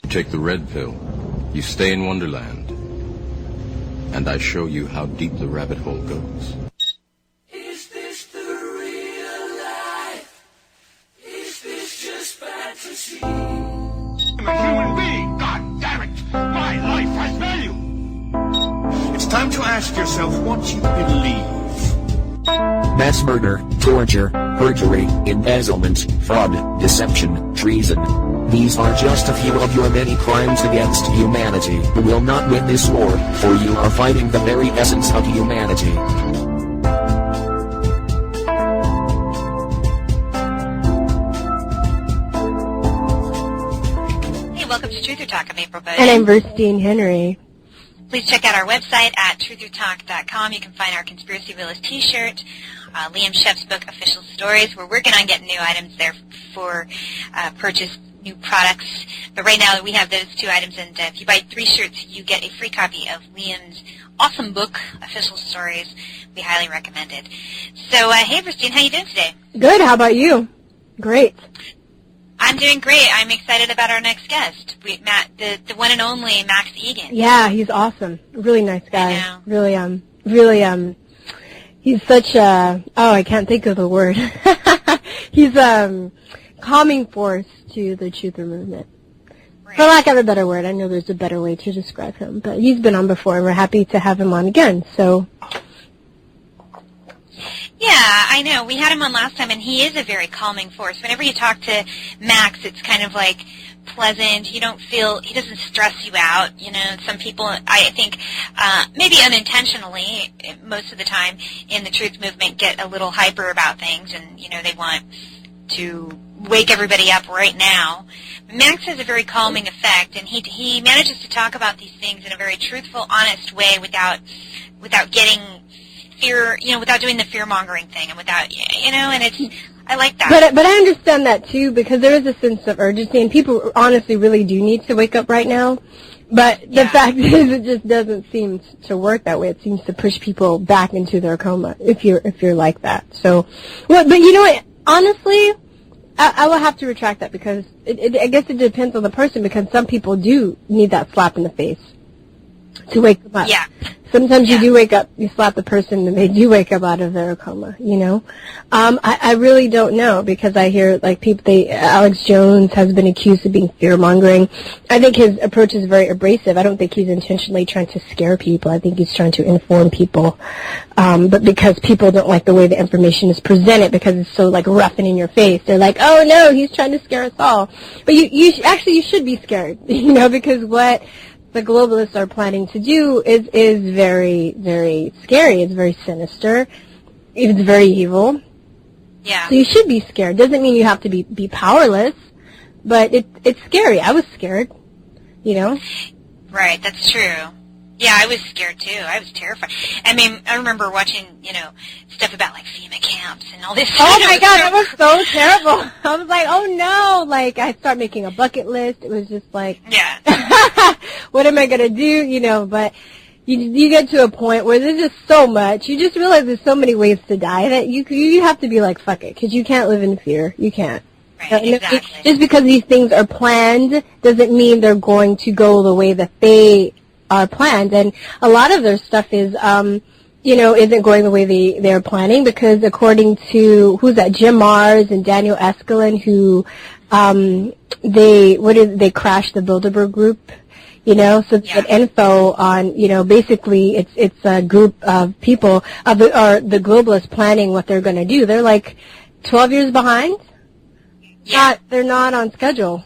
You take the red pill, you stay in Wonderland, and I show you how deep the rabbit hole goes. Is this the real life? Is this just fantasy? I'm a human being, god damn it! My life has value! It's time to ask yourself what you believe. Mass murder, torture, perjury, embezzlement, fraud, deception, treason. These are just a few of your many crimes against humanity. You will not win this war, for you are fighting the very essence of humanity. Hey, welcome to Truth or Talk. I'm April And I'm Virstyne Henry. Please check out our website at truthertalk.com. You can find our Conspiracy Realist t-shirt, Liam Sheff's book, Official Stories. We're working on getting new items there for purchase, new products. But right now we have those two items, and if you buy 3 shirts, you get a free copy of Liam's awesome book, Official Stories. We highly recommend it. So, hey, Virstyne, how you doing today? Good. How about you? Great. I'm doing great. I'm excited about our next guest, the one and only Max Igan. Yeah, he's awesome. Really nice guy. I know. Really, he's such a, I can't think of the word. He's calming force to the truther movement. Right. For lack of a better word, I know there's a better way to describe him, but he's been on before, and we're happy to have him on again, so. Yeah, I know. We had him on last time, and he is a very calming force. Whenever you talk to Max, it's kind of like pleasant. You don't feel, he doesn't stress you out. You know, some people, I think, maybe unintentionally, most of the time in the truth movement, get a little hyper about things, and, you know, they want to wake everybody up right now. Max has a very calming effect, and he manages to talk about these things in a very truthful, honest way without getting fear, you know, without doing the fear-mongering thing, and without, you know, and it's, I like that. But I understand that, too, because there is a sense of urgency, and people honestly really do need to wake up right now. But the fact is, it just doesn't seem to work that way. It seems to push people back into their coma if you're like that. So, well, but you know what? Honestly, I will have to retract that, because I guess it depends on the person, because some people do need that slap in the face to wake them up. Yeah. Sometimes you do wake up, you slap the person, and they do wake up out of their coma, you know? I really don't know, because I hear, like, Alex Jones has been accused of being fear-mongering. I think his approach is very abrasive. I don't think he's intentionally trying to scare people. I think he's trying to inform people. But because people don't like the way the information is presented, because it's so, like, rough and in your face, they're like, oh, no, he's trying to scare us all. But you should be scared, you know, because what the globalists are planning to do is very, very scary. It's very sinister. It's very evil. Yeah. So you should be scared. Doesn't mean you have to be powerless, but it's scary. I was scared, you know? Right, that's true. Yeah, I was scared, too. I was terrified. I mean, I remember watching, you know, stuff about, like, FEMA camps and all this stuff. Oh, my God, that was so terrible. I was like, oh, no. Like, I start making a bucket list. It was just like, yeah. What am I going to do, you know? But you get to a point where there's just so much. You just realize there's so many ways to die that you have to be like, fuck it, because you can't live in fear. You can't. Right, exactly. Just because these things are planned doesn't mean they're going to go the way that they are planned, and a lot of their stuff is, you know, isn't going the way they're planning, because according to, who's that, Jim Mars and Daniel Escalin, who, they crashed the Bilderberg group, you know, so they get info on, you know, basically it's a group of people, or the globalists planning what they're going to do. They're like 12 years behind. Yeah. They're not on schedule.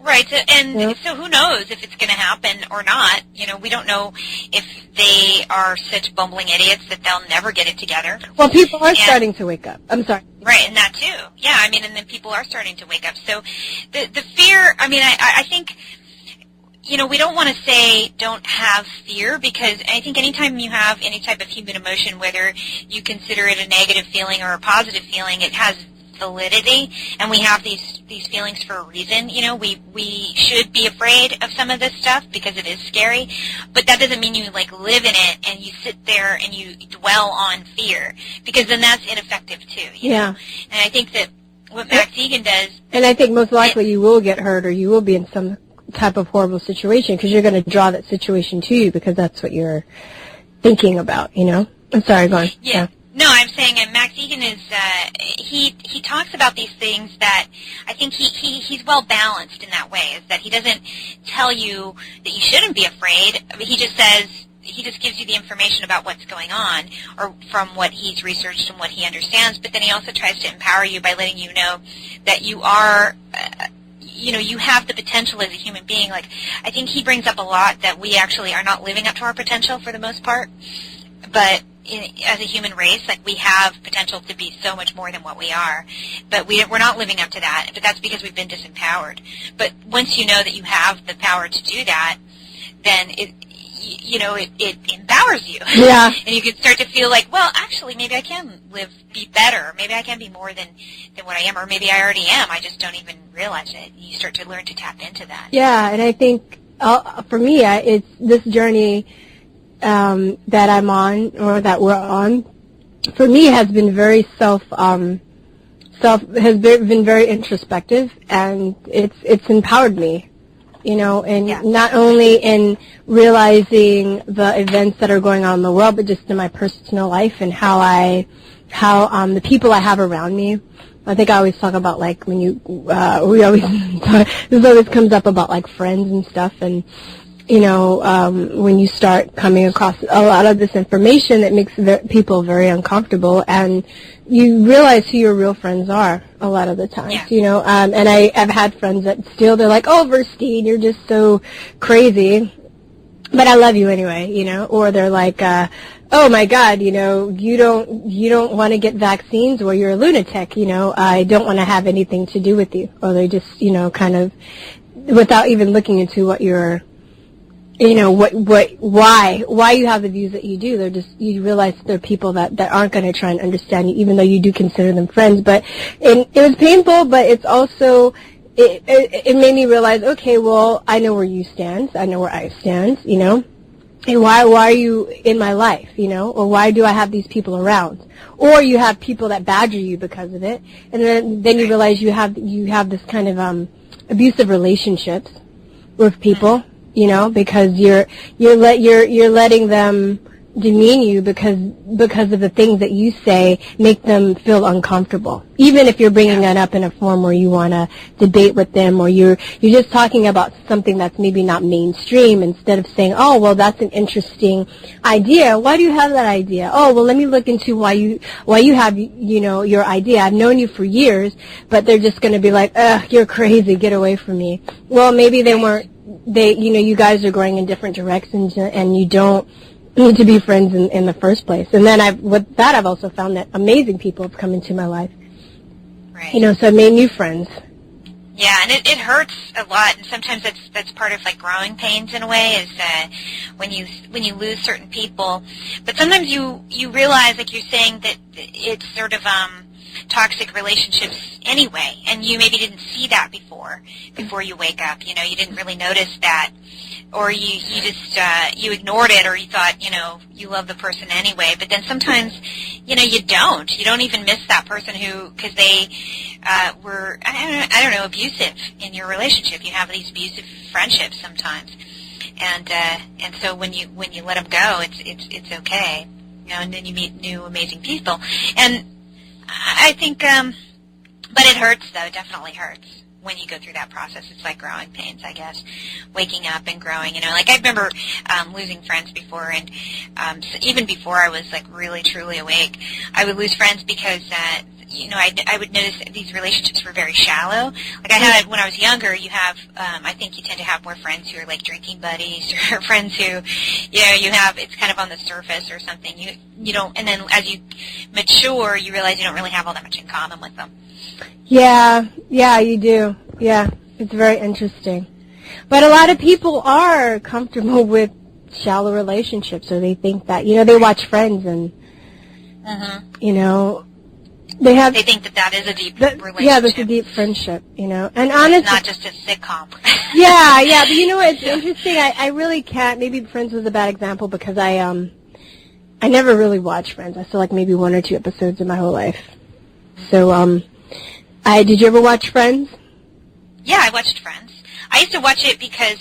Right, so who knows if it's going to happen or not. You know, we don't know if they are such bumbling idiots that they'll never get it together. Well, people are starting to wake up. I'm sorry. Right, and that too. Yeah, I mean, and then people are starting to wake up. So the fear, I mean, I think, you know, we don't want to say don't have fear, because I think anytime you have any type of human emotion, whether you consider it a negative feeling or a positive feeling, it has validity, and we have these feelings for a reason. You know, we should be afraid of some of this stuff because it is scary, but that doesn't mean you like live in it and you sit there and you dwell on fear, because then that's ineffective too. You know? And I think that what Max Igan does, and I think most likely you will get hurt, or you will be in some type of horrible situation, because you're going to draw that situation to you because that's what you're thinking about, you know? I'm sorry, go on. Yeah. No, I'm saying Max Igan is, he talks about these things that I think he's well balanced in that way, is that he doesn't tell you that you shouldn't be afraid. I mean, he just gives you the information about what's going on, or from what he's researched and what he understands, but then he also tries to empower you by letting you know that you are, you have the potential as a human being. Like, I think he brings up a lot that we actually are not living up to our potential for the most part, but as a human race, like, we have potential to be so much more than what we are, but we're not living up to that, but that's because we've been disempowered. But once you know that you have the power to do that, then it empowers you. Yeah. And you can start to feel like, well, actually, maybe I can be better. Maybe I can be more than what I am, or maybe I already am. I just don't even realize it. You start to learn to tap into that. Yeah, and I think for me, it's this journey that I'm on, or that we're on, for me has been very has been very introspective, and it's empowered me, and not only in realizing the events that are going on in the world, but just in my personal life and how the people I have around me. I think I always talk about, like, when this always comes up about, like, friends and stuff, and when you start coming across a lot of this information, it makes people very uncomfortable, and you realize who your real friends are a lot of the times, and I've had friends that they're like, oh, Virstyne, you're just so crazy, but I love you anyway, or they're like, oh my God, you don't want to get vaccines, or you're a lunatic, I don't want to have anything to do with you, or they just, kind of, without even looking into what you're, why you have the views that you do. You realize they're people that aren't going to try and understand you, even though you do consider them friends. But it was painful, but it's also, it made me realize, okay, well, I know where you stand. I know where I stand, and why are you in my life, or why do I have these people around? Or you have people that badger you because of it, and then you realize you have this kind of abusive relationships with people. Because you're letting them demean you because of the things that you say make them feel uncomfortable. Even if you're bringing that up in a form where you want to debate with them, or you're just talking about something that's maybe not mainstream, instead of saying, oh, well, that's an interesting idea. Why do you have that idea? Oh, well, let me look into why you have, your idea. I've known you for years, but they're just going to be like, ugh, you're crazy. Get away from me. Well, maybe they weren't. You guys are going in different directions, and you don't need to be friends in the first place. And then I've also found that amazing people have come into my life. Right. So I made new friends. Yeah, and it hurts a lot, and sometimes that's part of, like, growing pains in a way, is when you lose certain people. But sometimes you realize, like you're saying, that it's sort of toxic relationships anyway, and you maybe didn't see that before you wake up. You didn't really notice that, or you just you ignored it, or you thought you love the person anyway. But then sometimes you don't even miss that person because they were I don't know abusive in your relationship. You have these abusive friendships sometimes, and so when you let them go, it's okay, and then you meet new amazing people. And I think, but it hurts, though. It definitely hurts when you go through that process. It's like growing pains, I guess, waking up and growing. Like, I remember losing friends before, and even before I was, like, really, truly awake, I would lose friends because, I would notice that these relationships were very shallow. Like, I had, when I was younger, you have, I think you tend to have more friends who are, like, drinking buddies, or friends who, you have, it's kind of on the surface or something. You don't, and then as you mature, you realize you don't really have all that much in common with them. Yeah, you do. Yeah, it's very interesting. But a lot of people are comfortable with shallow relationships, or they think that, they watch Friends and, they think that is a deep relationship. Yeah, that's a deep friendship, And honestly, it's not just a sitcom. yeah, but it's interesting. I really can't. Maybe Friends was a bad example because I never really watched Friends. I saw, like, maybe 1 or 2 episodes in my whole life. So, did you ever watch Friends? Yeah, I watched Friends. I used to watch it because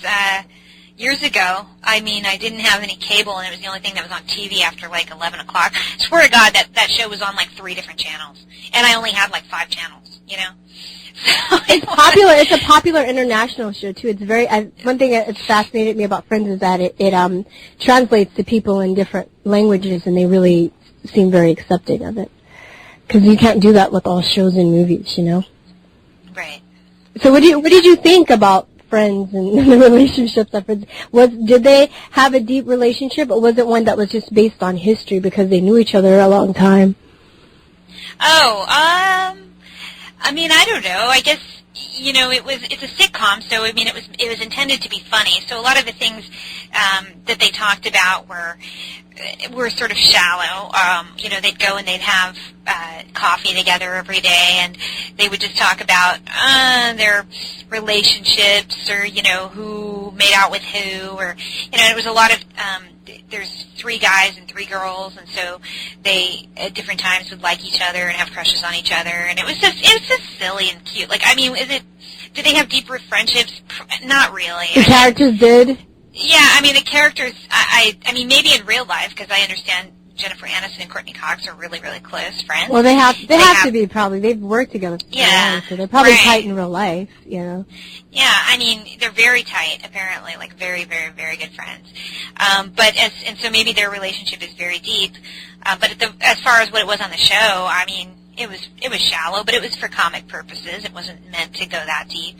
years ago, I didn't have any cable, and it was the only thing that was on TV after, 11 o'clock. I swear to God, that show was on, 3 different channels. And I only had, 5 channels, So it's popular. It's a popular international show, too. It's very, one thing that's fascinated me about Friends is that it translates to people in different languages, and they really seem very accepting of it. Because you can't do that with all shows and movies, Right. So what did you think about Friends and the relationships of Friends? Did they have a deep relationship, or was it one that was just based on history because they knew each other a long time? Oh, I don't know. I guess it's a sitcom, so it was intended to be funny. So a lot of the things that they talked about were sort of shallow. They'd go and they'd have coffee together every day, and they would just talk about their relationships, or who made out with who, or it was a lot of there's 3 guys and 3 girls, and so they at different times would like each other and have crushes on each other, and it was just silly and cute. Did they have deeper friendships? Not really. The characters did. Yeah, the characters, I maybe in real life, because I understand Jennifer Aniston and Courtney Cox are really, really close friends. Well, they have to be, probably. They've worked together for long, so they're probably tight in real life, Yeah, they're very tight, apparently, very, very, very good friends. So maybe their relationship is very deep. But as far as what it was on the show, it was shallow, but it was for comic purposes. It wasn't meant to go that deep,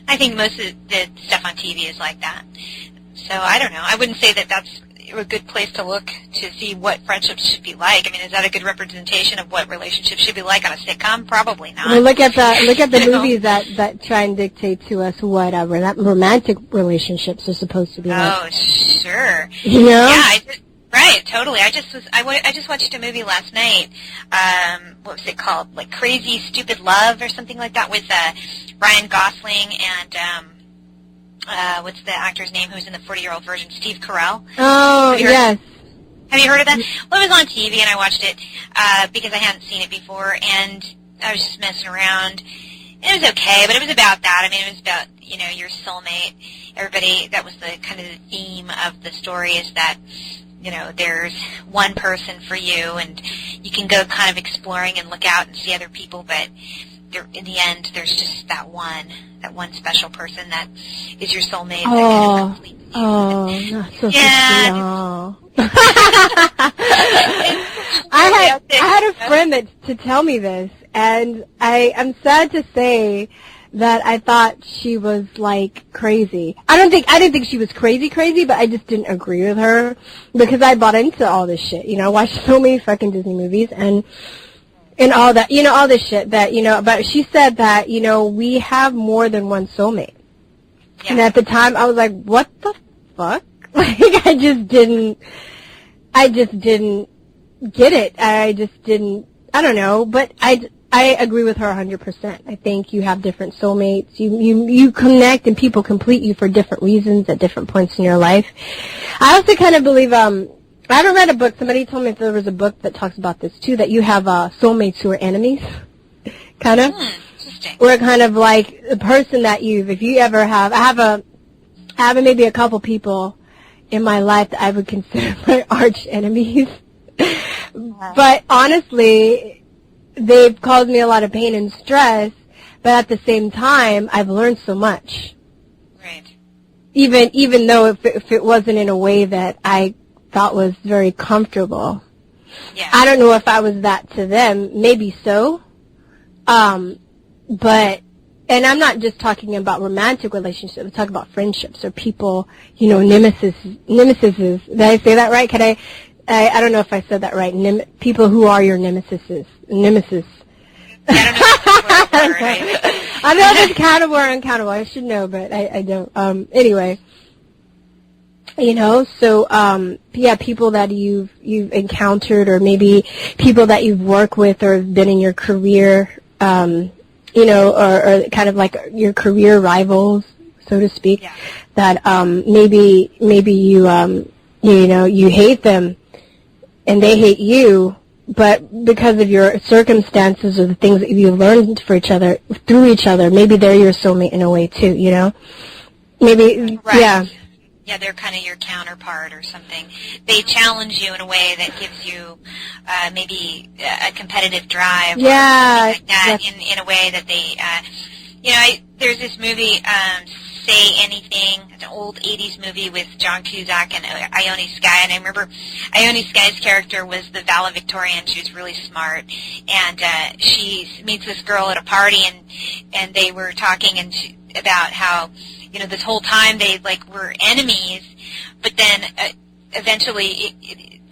I think most of the stuff on TV is like that. So I don't know. I wouldn't say that that's a good place to look to see what friendships should be like. Is that a good representation of what relationships should be like on a sitcom? Probably not. Well, look at the movies that try and dictate to us what romantic relationships are supposed to be like. Oh, sure. Yeah, right, totally. I just watched a movie last night. What was it called? Crazy Stupid Love or something like that, with Ryan Gosling and what's the actor's name who's in the 40-year-old version? Steve Carell. Oh, yes. Have you heard of that? Well, it was on TV, and I watched it because I hadn't seen it before, and I was just messing around. It was okay, but it was about that. It was about, your soulmate. Everybody, that was the kind of the theme of the story, is that, there's one person for you, and you can go kind of exploring and look out and see other people, but in the end, there's just that one special person that is your soulmate. Oh, not so yeah. I had a friend to tell me this, and I'm sad to say that I thought she was crazy. I didn't think she was crazy, but I just didn't agree with her because I bought into all this shit. I watched so many fucking Disney movies and all that, all this shit that, but she said that, we have more than one soulmate. Yeah. And at the time I was like, what the fuck? I just didn't get it. I don't know, but I agree with her 100%. I think you have different soulmates. You connect, and people complete you for different reasons at different points in your life. I also kind of believe, I haven't read a book. Somebody told me if there was a book that talks about this too, that you have soulmates who are enemies, kind of. Interesting. Or kind of like the person that if you ever have, I have maybe a couple people in my life that I would consider my arch enemies. But honestly, they've caused me a lot of pain and stress, but at the same time, I've learned so much. Right. Even though if it wasn't in a way that I thought was very comfortable. Yeah. I don't know if I was that to them. Maybe so. But, and I'm not just talking about romantic relationships. I'm talking about friendships or people, nemesis. Did I say that right? I don't know if I said that right. People who are your nemesis. Nemesis. I don't know. I know if it's countable or uncountable. I should know, but I don't. Anyway. So, people that you've encountered, or maybe people that you've worked with or have been in your career, or kind of like your career rivals, so to speak, yeah. That, maybe you hate them and they hate you, but because of your circumstances or the things that you learned through each other, maybe they're your soulmate in a way too, Maybe, Right. yeah. Yeah, they're kind of your counterpart or something. They challenge you in a way that gives you maybe a competitive drive. Yeah. Or something like that in a way that they, there's this movie, Say Anything. It's an old 80s movie with John Cusack and Ione Skye. And I remember Ione Skye's character was the valedictorian. She was really smart. And she meets this girl at a party, and they were talking about how, this whole time they were enemies, but then eventually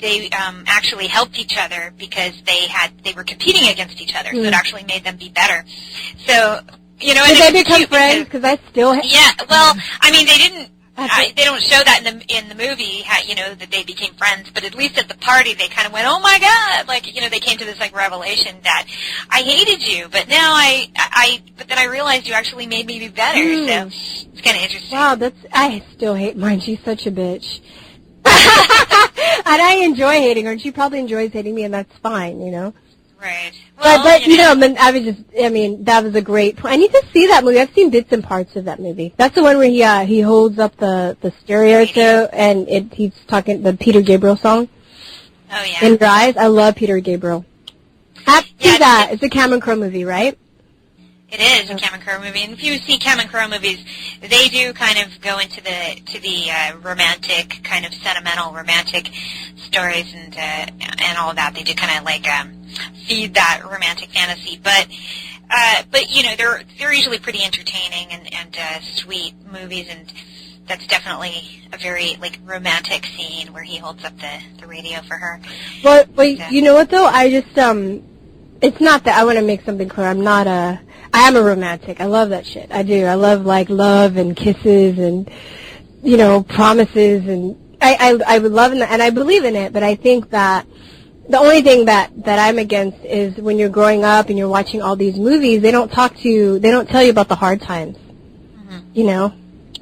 they actually helped each other because they were competing against each other, so it actually made them be better. So, Did they become friends? Because I still yeah, well, I mean, they didn't. They don't show that in the movie, how, that they became friends. But at least at the party, they kind of went, "Oh my God!" They came to this revelation that I hated you, but now but then I realized you actually made me be better. So it's kind of interesting. Wow, I still hate mine. She's such a bitch, and I enjoy hating her, and she probably enjoys hating me, and that's fine, Right. Well, but that was a great point. I need to see that movie. I've seen bits and parts of that movie. That's the one where he holds up the stereo to, and he's talking the Peter Gabriel song. Oh yeah. In Your Eyes. I love Peter Gabriel. See that. It's a Cameron Crowe movie, right? It is a Cameron Crowe movie, and if you see Cameron Crowe movies, they do kind of go into the romantic, kind of sentimental romantic stories and all of that. They do kind of feed that romantic fantasy, but they're usually pretty entertaining and sweet movies, and that's definitely a very romantic scene where he holds up the radio for her. Well, you know what though? I just it's not that I want to make something clear. I am a romantic. I love that shit. I do. I love love and kisses and promises, and I would love it, and I believe in it. But I think that the only thing that I'm against is when you're growing up and you're watching all these movies, they don't tell you about the hard times.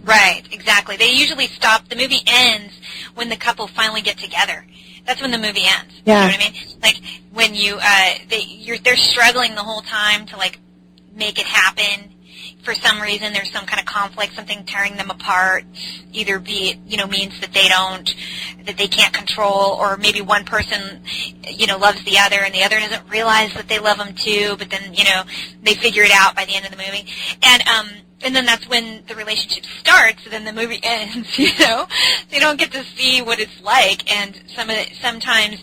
Right, exactly. They usually stop. The movie ends when the couple finally get together. That's when the movie ends. Yeah. You know what I mean? When they're struggling the whole time to make it happen. For some reason, there's some kind of conflict, something tearing them apart. Either be it, means that they can't control, or maybe one person, loves the other, and the other doesn't realize that they love them too. But then, they figure it out by the end of the movie, and then that's when the relationship starts. And then the movie ends. They don't get to see what it's like, and sometimes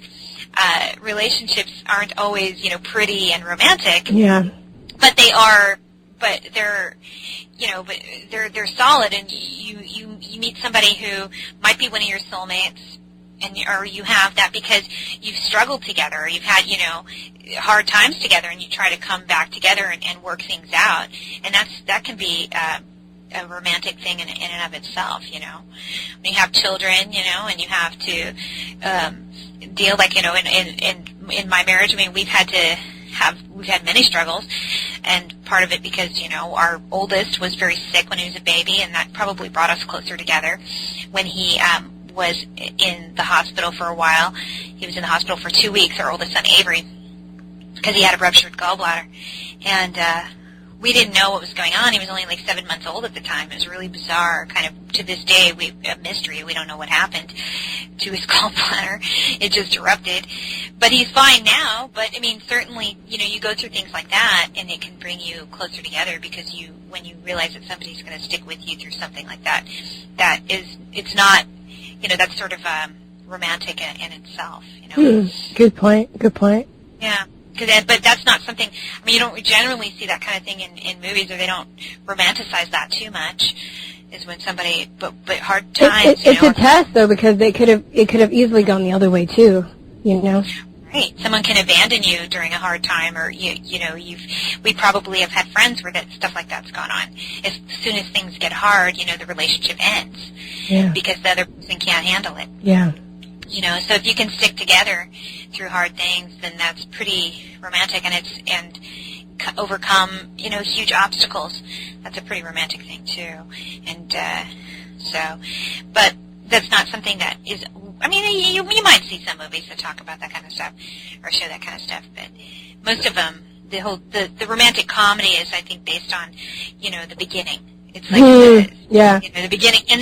relationships aren't always, pretty and romantic. Yeah. But they are. But they're solid, and you meet somebody who might be one of your soulmates, or you have that because you've struggled together, or you've had hard times together, and you try to come back together and work things out, and that can be a romantic thing in and of itself. When you have children, and you have to deal in my marriage. I mean, we've had many struggles, and part of it because, our oldest was very sick when he was a baby, and that probably brought us closer together. When he was in the hospital for a while, he was in the hospital for 2 weeks, our oldest son Avery, because he had a ruptured gallbladder, and we didn't know what was going on. He was only 7 months old at the time. It was really bizarre. Kind of to this day, a mystery. We don't know what happened to his gallbladder. It just erupted. But he's fine now. But I mean, certainly, you go through things like that, and it can bring you closer together because when you realize that somebody's going to stick with you through something like that, it's not, that's sort of romantic in itself. Good point. Good point. Yeah. But that's not something, I mean, you don't generally see that kind of thing in movies, or they don't romanticize that too much, is when somebody, but hard times, It's a test, though, because it could have easily gone the other way, too, Right. Someone can abandon you during a hard time, or, we probably have had friends where stuff like that's gone on. As soon as things get hard, the relationship ends. Yeah. Because the other person can't handle it. Yeah. So if you can stick together through hard things, then that's pretty romantic, and overcome, huge obstacles. That's a pretty romantic thing too. And but that's not something that is. I mean, you might see some movies that talk about that kind of stuff or show that kind of stuff, but most of them, the romantic comedy is, I think, based on, the beginning. It's like yeah. The beginning, and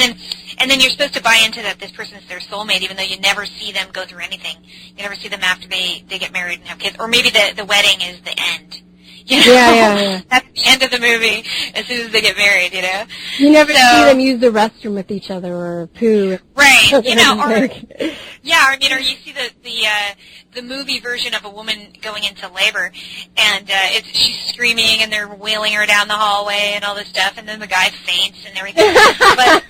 then you're supposed to buy into that this person's their soulmate, even though you never see them go through anything. You never see them after they get married and have kids, or maybe the wedding is the end. You know? Yeah. That's the end of the movie as soon as they get married, you know? You never see them use the restroom with each other or poo. Right, you know, or you see the movie version of a woman going into labor, and she's screaming and they're wheeling her down the hallway and all this stuff, and then the guy faints and everything. But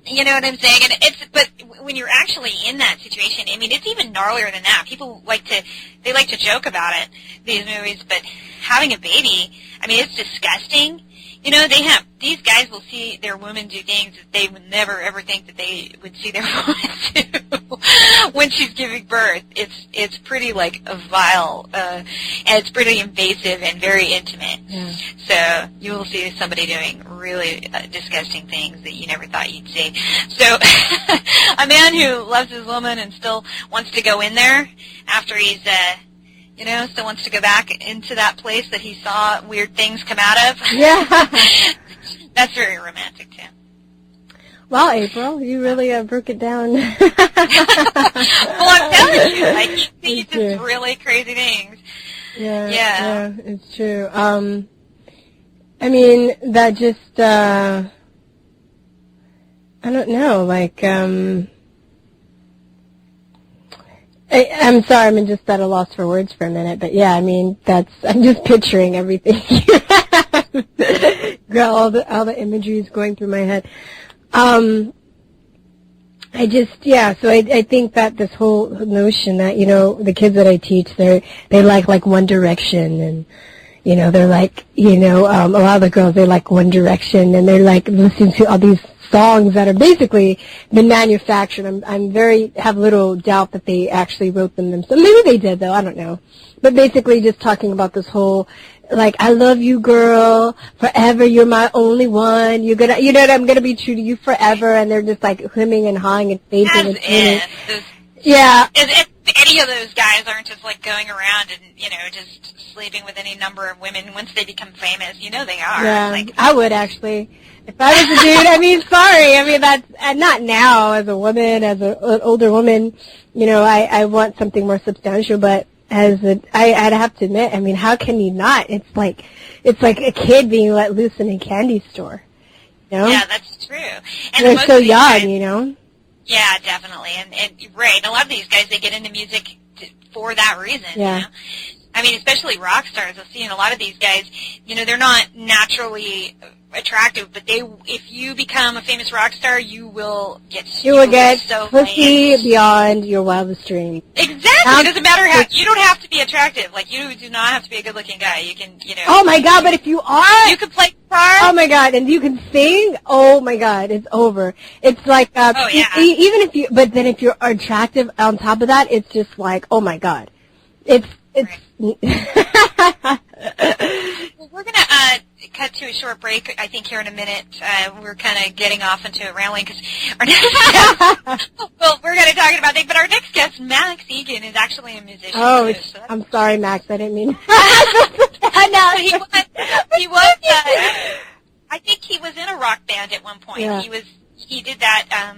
you know what I'm saying? And but when you're actually in that situation, I mean, it's even gnarlier than that. People like to joke about it, these movies, but having a baby, I mean, it's disgusting. You know, these guys will see their women do things that they would never ever think that they would see their woman do when she's giving birth. It's pretty like a vile, and it's pretty invasive and very intimate. Yeah. So you will see somebody doing really disgusting things that you never thought you'd see. So a man who loves his woman and still wants to go in there after he's still wants to go back into that place that he saw weird things come out of. Yeah. That's very romantic, too. Well, April, you really broke it down. Well, I'm telling you, like, you see just really crazy things. Yeah, it's true. I mean, that just, I don't know, like, I'm sorry, I'm just at a loss for words for a minute, but yeah, I mean, I'm just picturing everything. all the imagery is going through my head. So I think that this whole notion that, you know, the kids that I teach, they like One Direction, and, you know, they're like, you know, a lot of the girls, they like One Direction, and they're like listening to all these songs that are basically been manufactured. Have little doubt that they actually wrote them themselves. Maybe they did, though. I don't know. But basically just talking about this whole, like, I love you, girl, forever, you're my only one, you know what, I'm gonna be true to you forever, and they're just like hemming and hawing and fainting and singing. Yeah. If any of those guys aren't just like going around and, you know, just sleeping with any number of women once they become famous, you know they are. Yeah, like, I would actually. If I was a dude, I mean, sorry. I mean, that's, and not now as a woman, as an older woman, you know, I want something more substantial, but I'd have to admit, I mean, how can you not? It's like a kid being let loose in a candy store, you know? Yeah, that's true. And they're so young, you know? Yeah, definitely. And right, a lot of these guys, they get into music for that reason, yeah. You know? I mean, especially rock stars. I've seen a lot of these guys, you know, they're not naturally attractive, but if you become a famous rock star, you will get so pussy beyond your wildest dreams. Exactly. It doesn't matter how, you don't have to be attractive. Like, you do not have to be a good-looking guy. You can, you know. Oh my God, but if you are. You can play guitar. Oh my God, and you can sing. Oh my God, it's over. It's like, even if you're attractive on top of that, it's just like, oh my God. It's. Well, we're going to cut to a short break, I think, here in a minute. We're kind of getting off into rambling because our next guest, well, we're going to talk about things, but our next guest, Max Igan, is actually a musician. Oh, I'm sorry, Max. I didn't mean. No, he was. I think he was in a rock band at one point. Yeah. He did that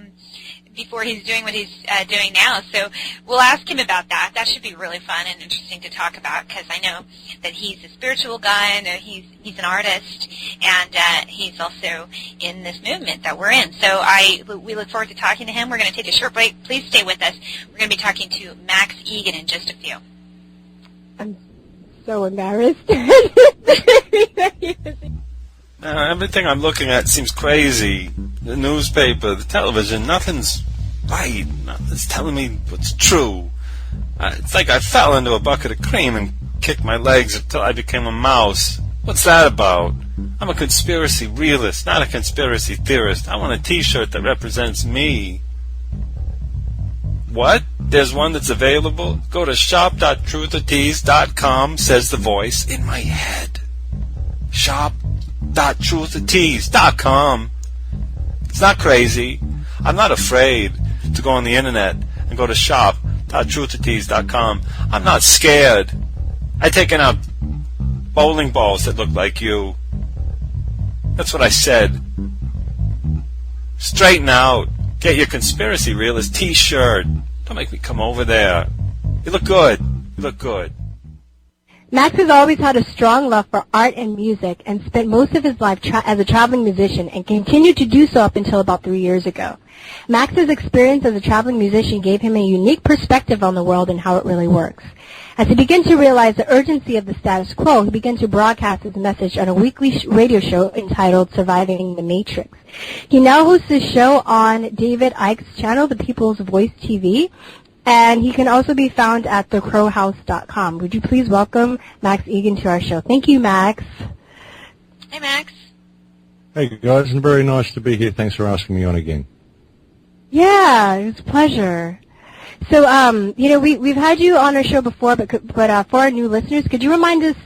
before he's doing what he's doing now. So we'll ask him about that. That should be really fun and interesting to talk about because I know that he's a spiritual guy. I know he's an artist, and he's also in this movement that we're in. So we look forward to talking to him. We're going to take a short break. Please stay with us. We're going to be talking to Max Igan in just a few. I'm so embarrassed. Everything I'm looking at seems crazy. The newspaper, the television, nothing's right. Nothing's telling me what's true. It's like I fell into a bucket of cream and kicked my legs until I became a mouse. What's that about? I'm a conspiracy realist, not a conspiracy theorist. I want a t-shirt that represents me. What? There's one that's available? Go to shop.truthertees.com, says the voice in my head. Shop.truthertees.com. It's not crazy. I'm not afraid to go on the internet and go to shop.truthertees.com. I'm not scared. I've taken out bowling balls that look like you. That's what I said. Straighten out. Get your conspiracy realist T-shirt. Don't make me come over there. You look good. You look good. Max has always had a strong love for art and music and spent most of his life as a traveling musician and continued to do so up until about 3 years ago. Max's experience as a traveling musician gave him a unique perspective on the world and how it really works. As he began to realize the urgency of the status quo, he began to broadcast his message on a weekly radio show entitled Surviving the Matrix. He now hosts his show on David Icke's channel, The People's Voice TV, and he can also be found at thecrowhouse.com. Would you please welcome Max Igan to our show? Thank you, Max. Hey, Max. Hey, guys, and very nice to be here. Thanks for asking me on again. Yeah, it was a pleasure. So, we've had you on our show before, but for our new listeners, could you remind us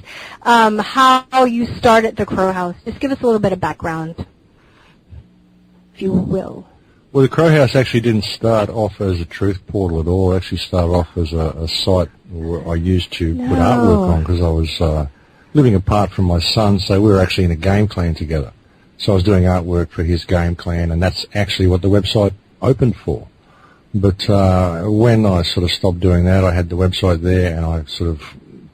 how you started the Crow House? Just give us a little bit of background, if you will. Well, the Crow House actually didn't start off as a truth portal at all. It actually started off as a site where I used to put artwork on because I was living apart from my son, so we were actually in a game clan together. So I was doing artwork for his game clan, and that's actually what the website opened for. But when I sort of stopped doing that, I had the website there, and I sort of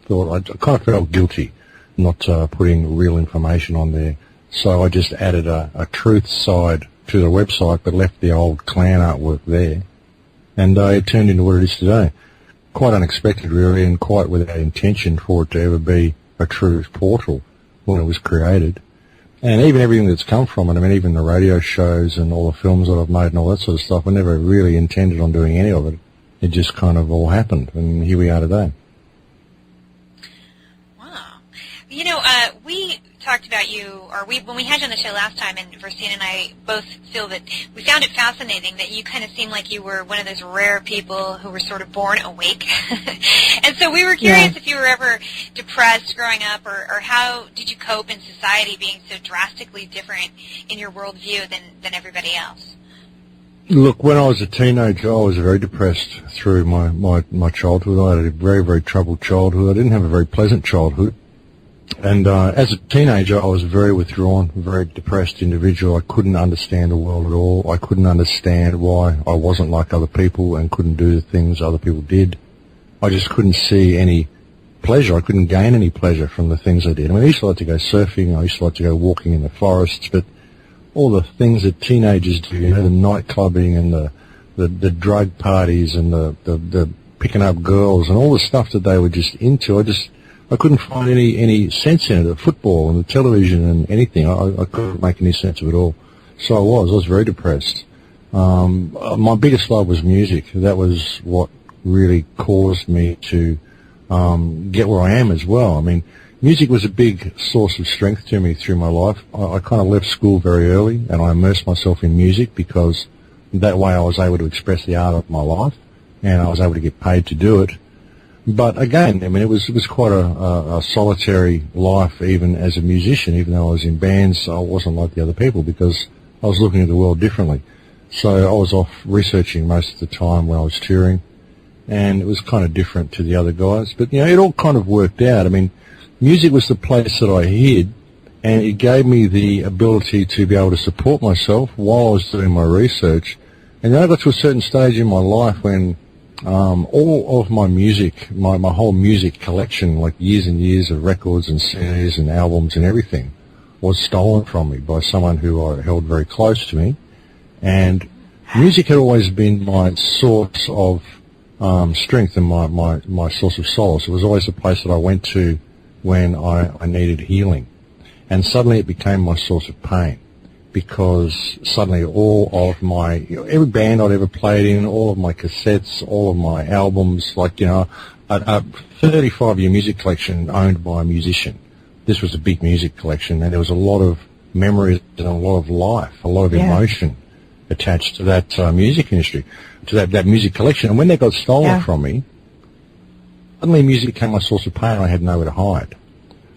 thought, I kind of felt guilty not putting real information on there. So I just added a truth side to the website, but left the old clan artwork there. And it turned into what it is today. Quite unexpected, really, and quite without intention for it to ever be a truth portal when it was created. And even everything that's come from it, I mean, even the radio shows and all the films that I've made and all that sort of stuff, I never really intended on doing any of it. It just kind of all happened, and here we are today. Wow. We talked about you, or when we had you on the show last time, and Virstyne and I both feel that we found it fascinating that you kind of seemed like you were one of those rare people who were sort of born awake. And so we were curious if you were ever depressed growing up, or how did you cope in society being so drastically different in your worldview than everybody else? Look, when I was a teenager, I was very depressed through my childhood. I had a very, very troubled childhood. I didn't have a very pleasant childhood. And as a teenager, I was a very withdrawn, very depressed individual. I couldn't understand the world at all. I couldn't understand why I wasn't like other people and couldn't do the things other people did. I just couldn't see any pleasure. I couldn't gain any pleasure from the things I did. I mean, I used to like to go surfing. I used to like to go walking in the forests. But all the things that teenagers do, the night clubbing and the drug parties and the picking up girls and all the stuff that they were just into, I couldn't find any sense in it. The football and the television and anything, I couldn't make any sense of it all. So I was very depressed. My biggest love was music. That was what really caused me to get where I am as well. I mean, music was a big source of strength to me through my life. I kind of left school very early, and I immersed myself in music because that way I was able to express the art of my life, and I was able to get paid to do it. But again, I mean, it was quite a solitary life, even as a musician. Even though I was in bands, I wasn't like the other people because I was looking at the world differently. So I was off researching most of the time when I was touring, and it was kind of different to the other guys. But it all kind of worked out. I mean, music was the place that I hid, and it gave me the ability to be able to support myself while I was doing my research. And then I got to a certain stage in my life when all of my music, my whole music collection, like years and years of records and CDs and albums and everything, was stolen from me by someone who I held very close to me. And music had always been my source of strength and my source of solace. It was always the place that I went to when I needed healing. And suddenly it became my source of pain, because suddenly all of every band I'd ever played in, all of my cassettes, all of my albums, like, a 35-year music collection owned by a musician. This was a big music collection, and there was a lot of memories and a lot of life, a lot of emotion attached to that music industry, to that music collection. And when they got stolen from me, suddenly music became my source of pain. I had nowhere to hide.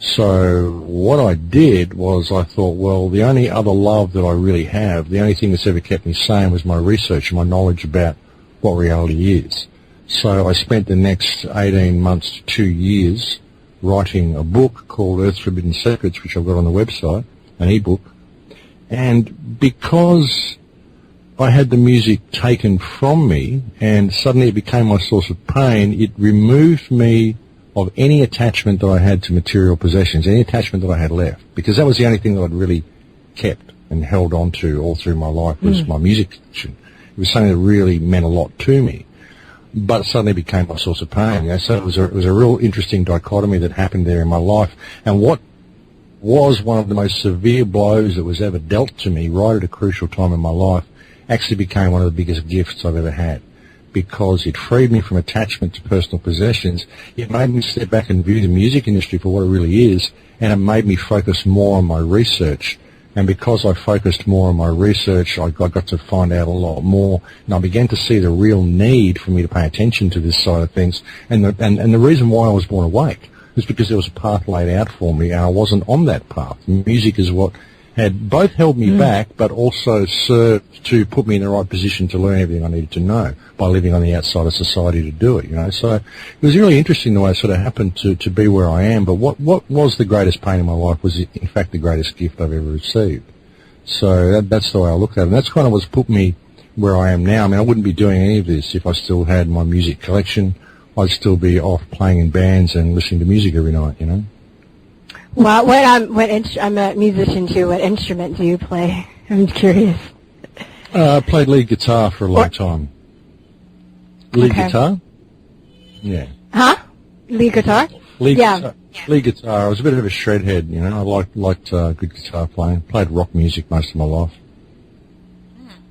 So what I did was I thought, well, the only other love that I really have, the only thing that's ever kept me sane was my research and my knowledge about what reality is. So I spent the next 18 months to 2 years writing a book called Earth's Forbidden Secrets, which I've got on the website, an e-book, And because I had the music taken from me and suddenly it became my source of pain, it removed me of any attachment that I had to material possessions, any attachment that I had left, because that was the only thing that I'd really kept and held on to all through my life was my music collection. It was something that really meant a lot to me, but it suddenly became my source of pain. You know? So it was a real interesting dichotomy that happened there in my life. And what was one of the most severe blows that was ever dealt to me right at a crucial time in my life actually became one of the biggest gifts I've ever had, because it freed me from attachment to personal possessions. It made me step back and view the music industry for what it really is, and it made me focus more on my research. And because I focused more on my research, I got to find out a lot more, and I began to see the real need for me to pay attention to this side of things. And the reason why I was born awake was because there was a path laid out for me, and I wasn't on that path. Music is what had both held me back, but also served to put me in the right position to learn everything I needed to know by living on the outside of society to do it, you know. So it was really interesting the way it sort of happened to be where I am. But what was the greatest pain in my life was, in fact, the greatest gift I've ever received. So that's the way I look at it. And that's kind of what's put me where I am now. I mean, I wouldn't be doing any of this if I still had my music collection. I'd still be off playing in bands and listening to music every night, you know. Well, I'm a musician too. What instrument do you play? I'm curious. I played lead guitar for a long time. Lead guitar? Yeah. Huh? Lead guitar? Guitar. Lead guitar. I was a bit of a shredhead, you know. I liked good guitar playing. Played rock music most of my life.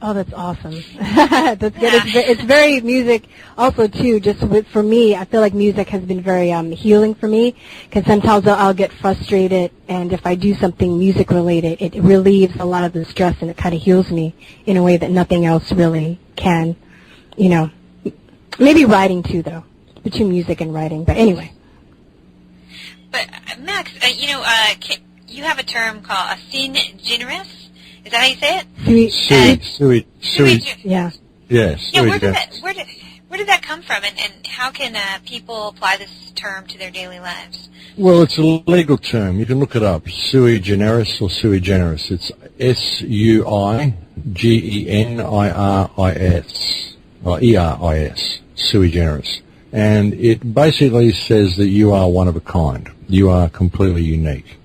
Oh, that's awesome. That's good. It's very music also too. Just for me, I feel like music has been very healing for me, because sometimes I'll get frustrated, and if I do something music related, it relieves a lot of the stress, and it kind of heals me in a way that nothing else really can. You know, maybe writing too, though, between music and writing. But anyway. But Max, you have a term called a scene generous. Is that how you say it? Sui. Yeah. Yes. Yeah. Where did that come from, and how can people apply this term to their daily lives? Well, it's a legal term. You can look it up. Sui generis or sui generis. It's SUIGENIRIS or ERIS. Sui generis. And it basically says that you are one of a kind. You are completely unique.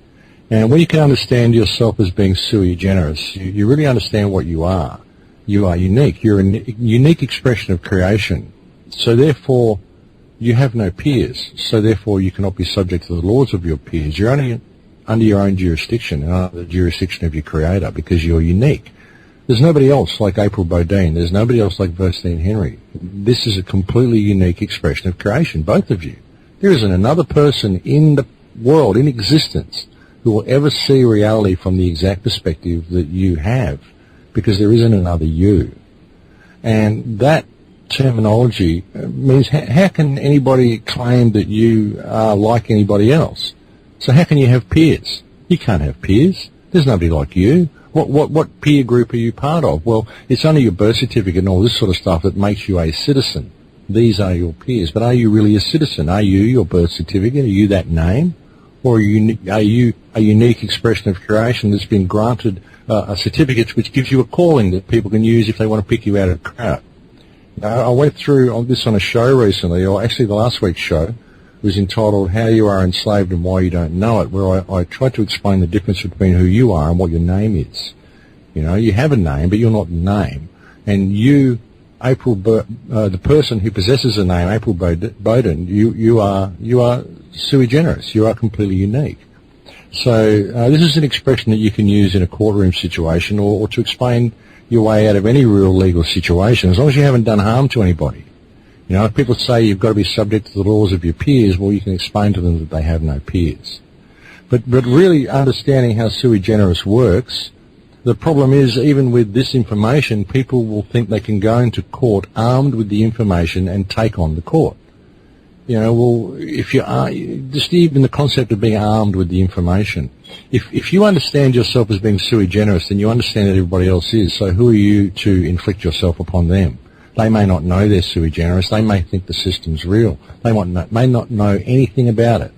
And when you can understand yourself as being sui generis, you really understand what you are. You are unique. You're a unique expression of creation. So therefore, you have no peers. So therefore, you cannot be subject to the laws of your peers. You're only under your own jurisdiction and under the jurisdiction of your creator, because you're unique. There's nobody else like April Virstyne. There's nobody else like Virstyne Henry. This is a completely unique expression of creation, both of you. There isn't another person in the world, in existence, who will ever see reality from the exact perspective that you have, because there isn't another you. And that terminology means how can anybody claim that you are like anybody else? So how can you have peers? You can't have peers. There's nobody like you. What peer group are you part of? Well, it's only your birth certificate and all this sort of stuff that makes you a citizen. These are your peers. But are you really a citizen? Are you your birth certificate? Are you that name? Or are you a unique expression of creation that's been granted a certificate which gives you a calling that people can use if they want to pick you out of the crowd? I went through this on a show recently, or actually the last week's show was entitled How You Are Enslaved and Why You Don't Know It, where I tried to explain the difference between who you are and what your name is. You know, you have a name, but you're not the name. And you, the person who possesses a name, April Bowden, you are sui generis. You are completely unique. So this is an expression that you can use in a courtroom situation or to explain your way out of any real legal situation, as long as you haven't done harm to anybody. You know, if people say you've got to be subject to the laws of your peers, well, you can explain to them that they have no peers. But really understanding how sui generis works, the problem is, even with this information, people will think they can go into court armed with the information and take on the court. You know, well, if you are, just even the concept of being armed with the information, if you understand yourself as being sui generis, then you understand that everybody else is, so who are you to inflict yourself upon them? They may not know they're sui generis, they may think the system's real, they may not know anything about it.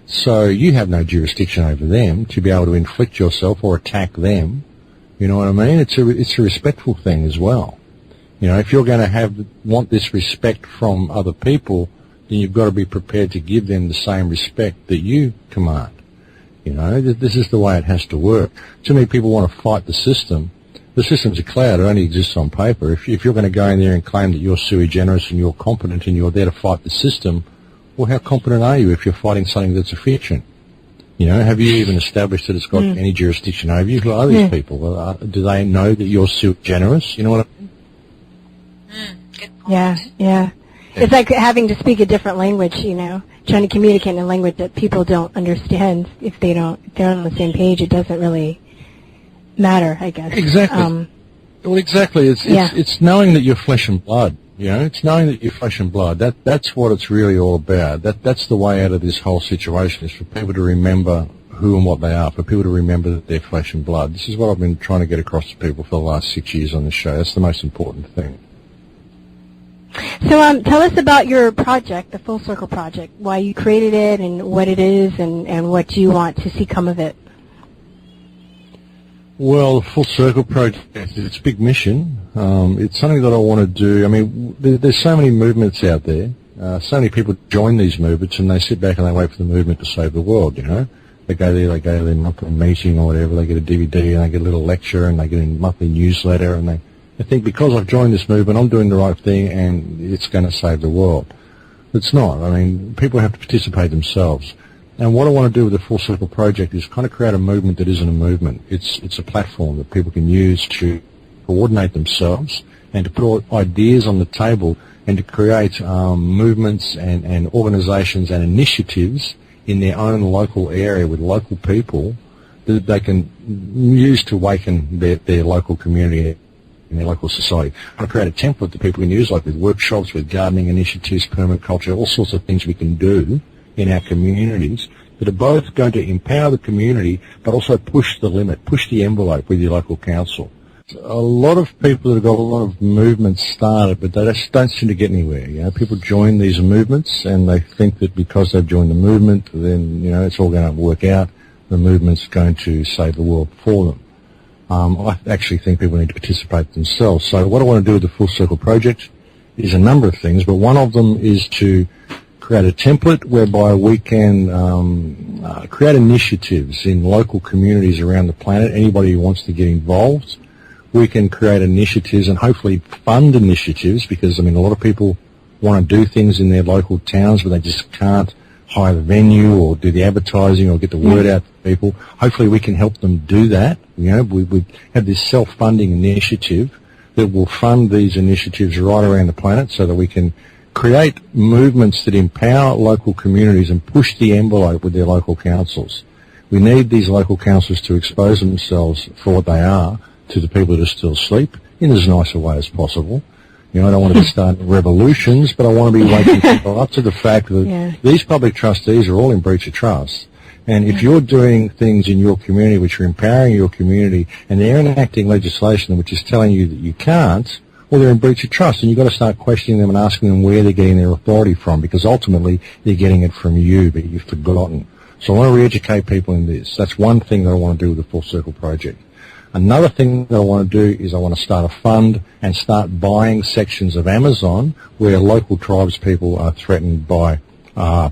So you have no jurisdiction over them to be able to inflict yourself or attack them. You know what I mean? It's a respectful thing as well. You know, if you're going to want this respect from other people, then you've got to be prepared to give them the same respect that you command. You know, this is the way it has to work. Too many people want to fight the system. The system's a cloud. It only exists on paper. If you're going to go in there and claim that you're sui generis and you're competent and you're there to fight the system, well, how competent are you if you're fighting something that's a fiction? You know, have you even established that it's got any jurisdiction over you? Who are these people? Do they know that you're sui generis? You know what I mean? Good point. Yeah. It's like having to speak a different language, you know, trying to communicate in a language that people don't understand. If they're on the same page, it doesn't really matter, I guess. Exactly. Well, exactly. It's knowing that you're flesh and blood. You know, it's knowing that you're flesh and blood. That's what it's really all about. That's the way out of this whole situation, is for people to remember who and what they are, for people to remember that they're flesh and blood. This is what I've been trying to get across to people for the last 6 years on the show. That's the most important thing. So tell us about your project, the Full Circle Project, why you created it and what it is and what you want to see come of it. Well, the Full Circle Project, it's a big mission. It's something that I want to do. I mean, there's so many movements out there. So many people join these movements and they sit back and they wait for the movement to save the world, you know. They go there, they go to their monthly meeting or whatever, they get a DVD and they get a little lecture and they get a monthly newsletter and they think because I've joined this movement, I'm doing the right thing and it's going to save the world. It's not. I mean, people have to participate themselves. And what I want to do with the Full Circle Project is kind of create a movement that isn't a movement. It's a platform that people can use to coordinate themselves and to put ideas on the table and to create movements and organisations and initiatives in their own local area with local people that they can use to awaken their local community in their local society. I create a template that people can use, like with workshops, with gardening initiatives, permaculture, all sorts of things we can do in our communities that are both going to empower the community but also push the limit, push the envelope with your local council. A lot of people that have got a lot of movements started, but they just don't seem to get anywhere. You know, people join these movements and they think that because they've joined the movement, then, you know, it's all going to work out. The movement's going to save the world for them. I actually think people need to participate themselves. So what I want to do with the Full Circle Project is a number of things, but one of them is to create a template whereby we can create initiatives in local communities around the planet. Anybody who wants to get involved, we can create initiatives and hopefully fund initiatives, because, I mean, a lot of people want to do things in their local towns but they just can't hire the venue or do the advertising or get the word out to people. Hopefully we can help them do that. You know, we have this self-funding initiative that will fund these initiatives right around the planet so that we can create movements that empower local communities and push the envelope with their local councils. We need these local councils to expose themselves for what they are to the people that are still asleep in as nice a way as possible. You know, I don't want to be starting revolutions, but I want to be waking people up to the fact that these public trustees are all in breach of trust. And if you're doing things in your community which are empowering your community and they're enacting legislation which is telling you that you can't, well, they're in breach of trust, and you've got to start questioning them and asking them where they're getting their authority from, because ultimately they're getting it from you, but you've forgotten. So I want to re-educate people in this. That's one thing that I want to do with the Full Circle Project. Another thing that I want to do is I want to start a fund and start buying sections of Amazon where local tribes people are threatened by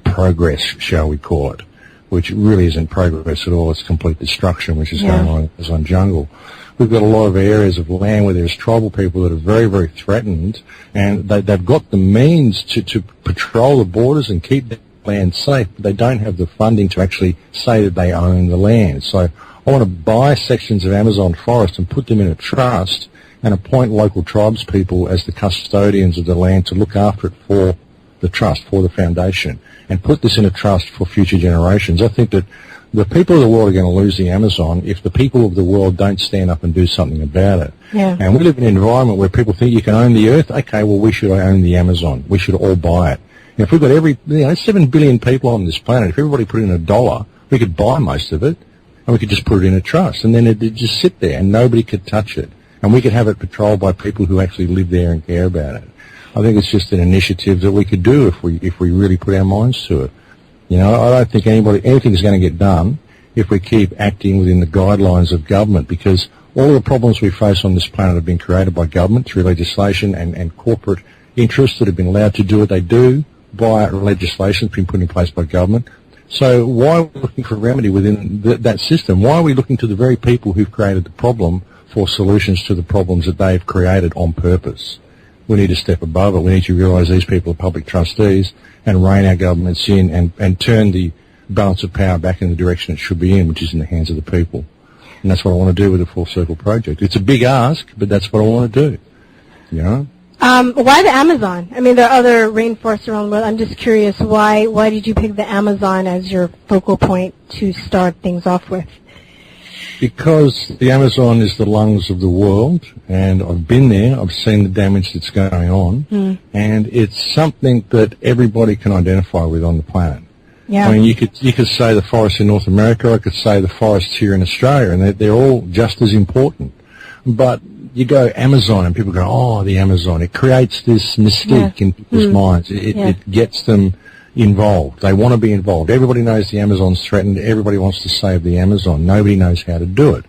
progress, shall we call it, which really isn't progress at all. It's complete destruction, which is going on in the Amazon jungle. We've got a lot of areas of land where there's tribal people that are very, very threatened, and they've got the means to patrol the borders and keep the land safe, but they don't have the funding to actually say that they own the land. So I want to buy sections of Amazon forest and put them in a trust and appoint local tribes people as the custodians of the land to look after it for the trust, for the foundation, and put this in a trust for future generations. I think that the people of the world are going to lose the Amazon if the people of the world don't stand up and do something about it. Yeah. And we live in an environment where people think you can own the earth. Okay, well, we should own the Amazon. We should all buy it. And if we've got 7 billion people on this planet, if everybody put in $1, we could buy most of it. And we could just put it in a trust, and then it'd just sit there, and nobody could touch it. And we could have it patrolled by people who actually live there and care about it. I think it's just an initiative that we could do if we really put our minds to it. You know, I don't think anything's going to get done if we keep acting within the guidelines of government, because All of the problems we face on this planet have been created by government through legislation and corporate interests that have been allowed to do what they do by legislation that's been put in place by government. So why are we looking for a remedy within that system? Why are we looking to the very people who've created the problem for solutions to the problems that they've created on purpose? We need to step above it. We need to realise these people are public trustees and rein our governments in and turn the balance of power back in the direction it should be in, which is in the hands of the people. And that's what I want to do with the Full Circle Project. It's a big ask, but that's what I want to do. You know? Why the Amazon? I mean, there are other rainforests around the world. I'm just curious, why did you pick the Amazon as your focal point to start things off with? Because the Amazon is the lungs of the world, and I've been there. I've seen the damage that's going on, and it's something that everybody can identify with on the planet. Yeah. I mean, you could say the forests in North America. I could say the forests here in Australia, and they're all just as important. But you go Amazon, and people go, "Oh, the Amazon!" It creates this mystique in people's minds. It gets them involved. They want to be involved. Everybody knows the Amazon's threatened. Everybody wants to save the Amazon. Nobody knows how to do it.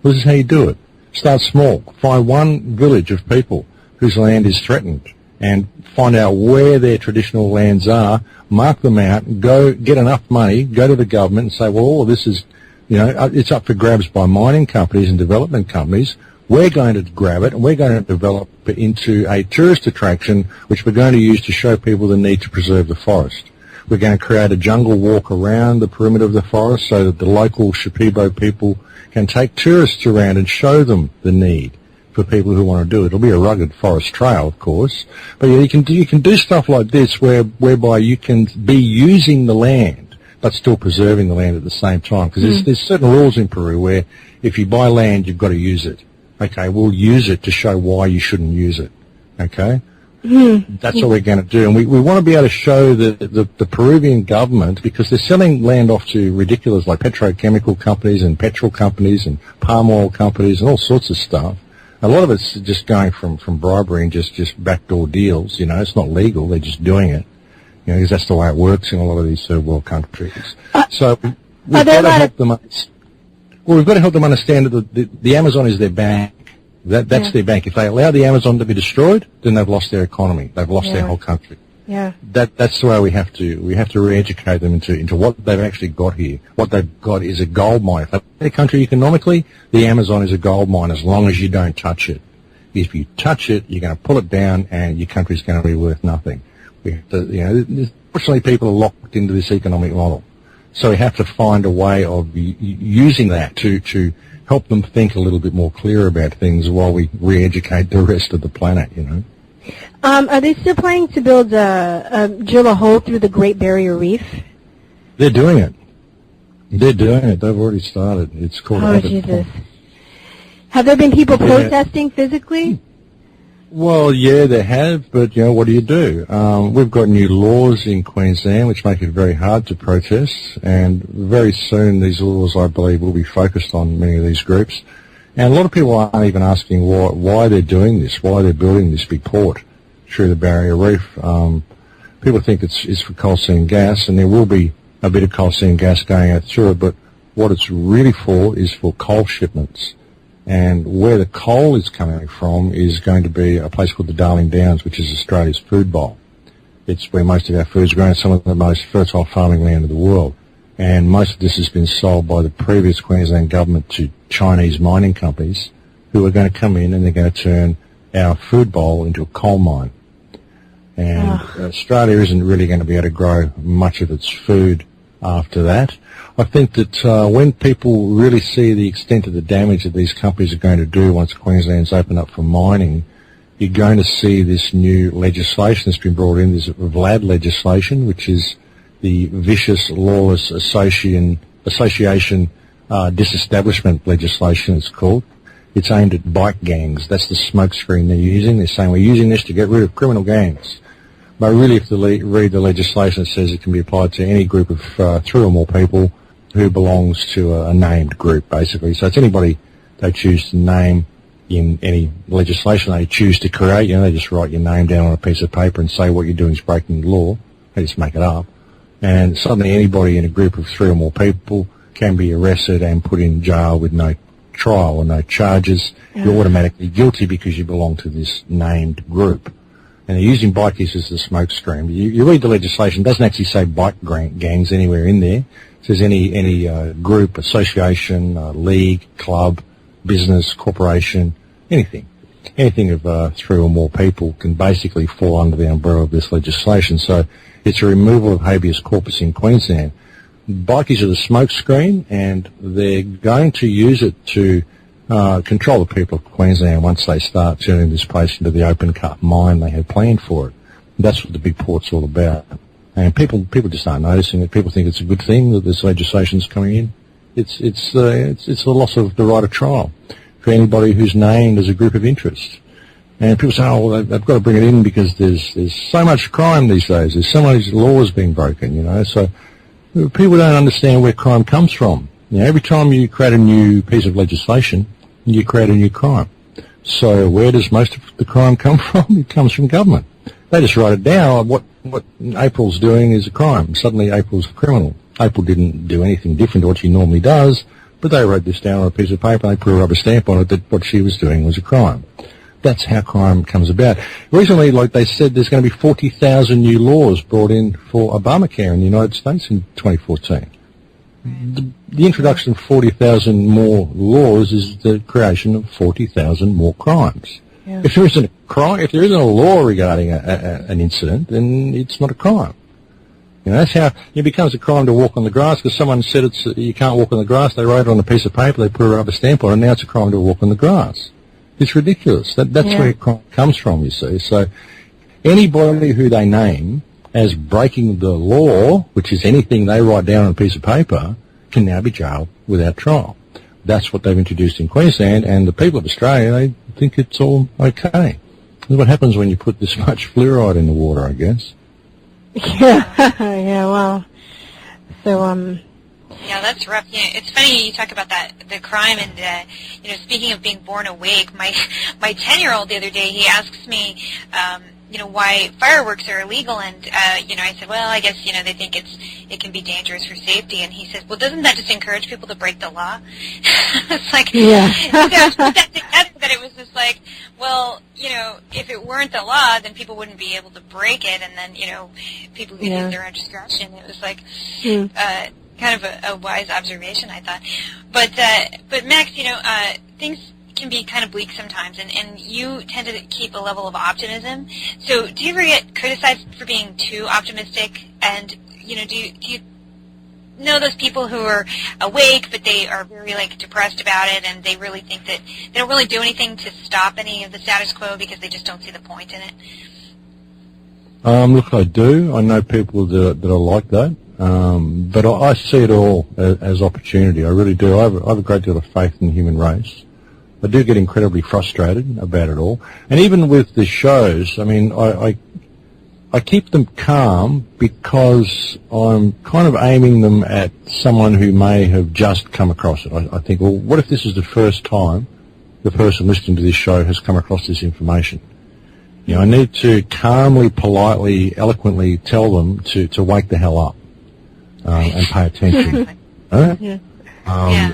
Well, this is how you do it. Start small. Find one village of people whose land is threatened and find out where their traditional lands are, mark them out, go get enough money, go to the government and say, well, all of this is, it's up for grabs by mining companies and development companies. We're going to grab it and we're going to develop it into a tourist attraction which we're going to use to show people the need to preserve the forest. We're going to create a jungle walk around the perimeter of the forest so that the local Shipibo people can take tourists around and show them the need for people who want to do it. It'll be a rugged forest trail, of course, but you can do stuff like this whereby you can be using the land but still preserving the land at the same time. Because there's certain rules in Peru where if you buy land, you've got to use it. Okay, we'll use it to show why you shouldn't use it. Okay? That's what we're going to do. And we want to be able to show the Peruvian government, because they're selling land off to ridiculous, like petrochemical companies and petrol companies and palm oil companies and all sorts of stuff. A lot of it's just going from bribery and just backdoor deals. It's not legal. They're just doing it. Because that's the way it works in a lot of these third world countries. So we've got to help them. Well, we've got to help them understand that the Amazon is their bank. That's their bank. If they allow the Amazon to be destroyed, then they've lost their economy. They've lost their whole country. Yeah. That's the way we have to re-educate them into what they've actually got here. What they've got is a gold mine. If they play the country economically, the Amazon is a gold mine as long as you don't touch it. If you touch it, you're going to pull it down and your country's going to be worth nothing. We have to, fortunately people are locked into this economic model. So we have to find a way of using that to help them think a little bit more clear about things while we re-educate the rest of the planet, Are they still planning to build drill a hole through the Great Barrier Reef? They're doing it. They've already started. It's called... Oh, Jesus. Have there been people protesting physically? Well, yeah, there have, but, what do you do? We've got new laws in Queensland which make it very hard to protest, and very soon these laws, I believe, will be focused on many of these groups. And a lot of people aren't even asking why they're doing this, why they're building this big port through the Barrier Reef. People think it's for coal seam gas, and there will be a bit of coal seam gas going out through it, but what it's really for is for coal shipments. And where the coal is coming from is going to be a place called the Darling Downs, which is Australia's food bowl. It's where most of our food's grown, some of the most fertile farming land in the world. And most of this has been sold by the previous Queensland government to Chinese mining companies who are going to come in and they're going to turn our food bowl into a coal mine. And Australia isn't really going to be able to grow much of its food after that. I think that when people really see the extent of the damage that these companies are going to do once Queensland's open up for mining, you're going to see this new legislation that's been brought in, this VLAD legislation, which is the Vicious Lawless Association Disestablishment legislation, it's called. It's aimed at bike gangs. That's the smokescreen they're using. They're saying we're using this to get rid of criminal gangs. But really, if you read the legislation, it says it can be applied to any group of 3 or more people who belongs to a named group, basically. So it's anybody they choose to name in any legislation they choose to create. They just write your name down on a piece of paper and say what you're doing is breaking the law. They just make it up. And suddenly anybody in a group of 3 or more people can be arrested and put in jail with no trial or no charges. You're automatically guilty because you belong to this named group. And they're using bikies as the smoke screen. You read the legislation, it doesn't actually say bike gangs anywhere in there. It says any group, association, league, club, business, corporation, anything. Anything of 3 or more people can basically fall under the umbrella of this legislation. So it's a removal of habeas corpus in Queensland. Bikies are the smoke screen, and they're going to use it to control the people of Queensland once they start turning this place into the open-cut mine they had planned for it. And that's what the big port's all about. And people just aren't noticing it. People think it's a good thing that this legislation's coming in. It's the loss of the right of trial for anybody who's named as a group of interest. And people say, oh, well, they've got to bring it in because there's so much crime these days. There's so many laws being broken, you know. So people don't understand where crime comes from. You know, every time you create a new piece of legislation, you create a new crime. So where does most of the crime come from? It comes from government. They just write it down. What April's doing is a crime. Suddenly April's a criminal. April didn't do anything different to what she normally does, but they wrote this down on a piece of paper and they put a rubber stamp on it that what she was doing was a crime. That's how crime comes about. Recently, like they said, there's going to be 40,000 new laws brought in for Obamacare in the United States in 2014. The introduction of 40,000 more laws is the creation of 40,000 more crimes. Yeah. If there isn't a crime, if there isn't a law regarding an incident, then it's not a crime. You know, that's how it becomes a crime to walk on the grass because someone said you can't walk on the grass. They wrote it on a piece of paper, they put a rubber stamp on it, and now it's a crime to walk on the grass. It's ridiculous. That's where crime comes from, you see. So anybody who they name as breaking the law, which is anything they write down on a piece of paper, can now be jailed without trial. That's what they've introduced in Queensland, and the people of Australia, they think it's all okay. That's what happens when you put this much fluoride in the water, I guess. Yeah, well, so, yeah, that's rough. You know, it's funny you talk about that, the crime, and, you know, speaking of being born awake, my 10-year-old the other day, he asks me, you know, why fireworks are illegal, and, you know, I said, well, I guess, you know, they think it can be dangerous for safety, and he says, well, doesn't that just encourage people to break the law? It's like, that it was just like, well, you know, if it weren't the law, then people wouldn't be able to break it, and then, you know, people could use their own discretion. It was like, kind of a wise observation, I thought. But Max, you know, things can be kind of bleak sometimes, and you tend to keep a level of optimism. So do you ever get criticized for being too optimistic? And, you know, do you know those people who are awake, but they are very, like, depressed about it, and they really think that they don't really do anything to stop any of the status quo because they just don't see the point in it? Look, I do. I know people that are like that. But I see it all as opportunity. I really do. I have a great deal of faith in the human race. I do get incredibly frustrated about it all. And even with the shows, I mean, I keep them calm because I'm kind of aiming them at someone who may have just come across it. I think, well, what if this is the first time the person listening to this show has come across this information? You know, I need to calmly, politely, eloquently tell them to wake the hell up and pay attention.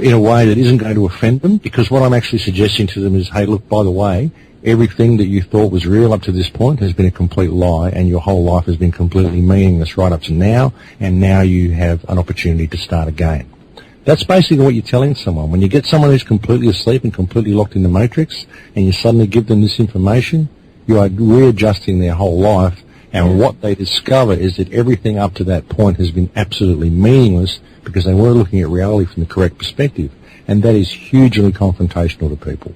In a way that isn't going to offend them, because what I'm actually suggesting to them is, hey, look, by the way, everything that you thought was real up to this point has been a complete lie, and your whole life has been completely meaningless right up to now, and now you have an opportunity to start again. That's basically what you're telling someone. When you get someone who's completely asleep and completely locked in the matrix, and you suddenly give them this information, you are readjusting their whole life, and what they discover is that everything up to that point has been absolutely meaningless because they weren't looking at reality from the correct perspective. And that is hugely confrontational to people.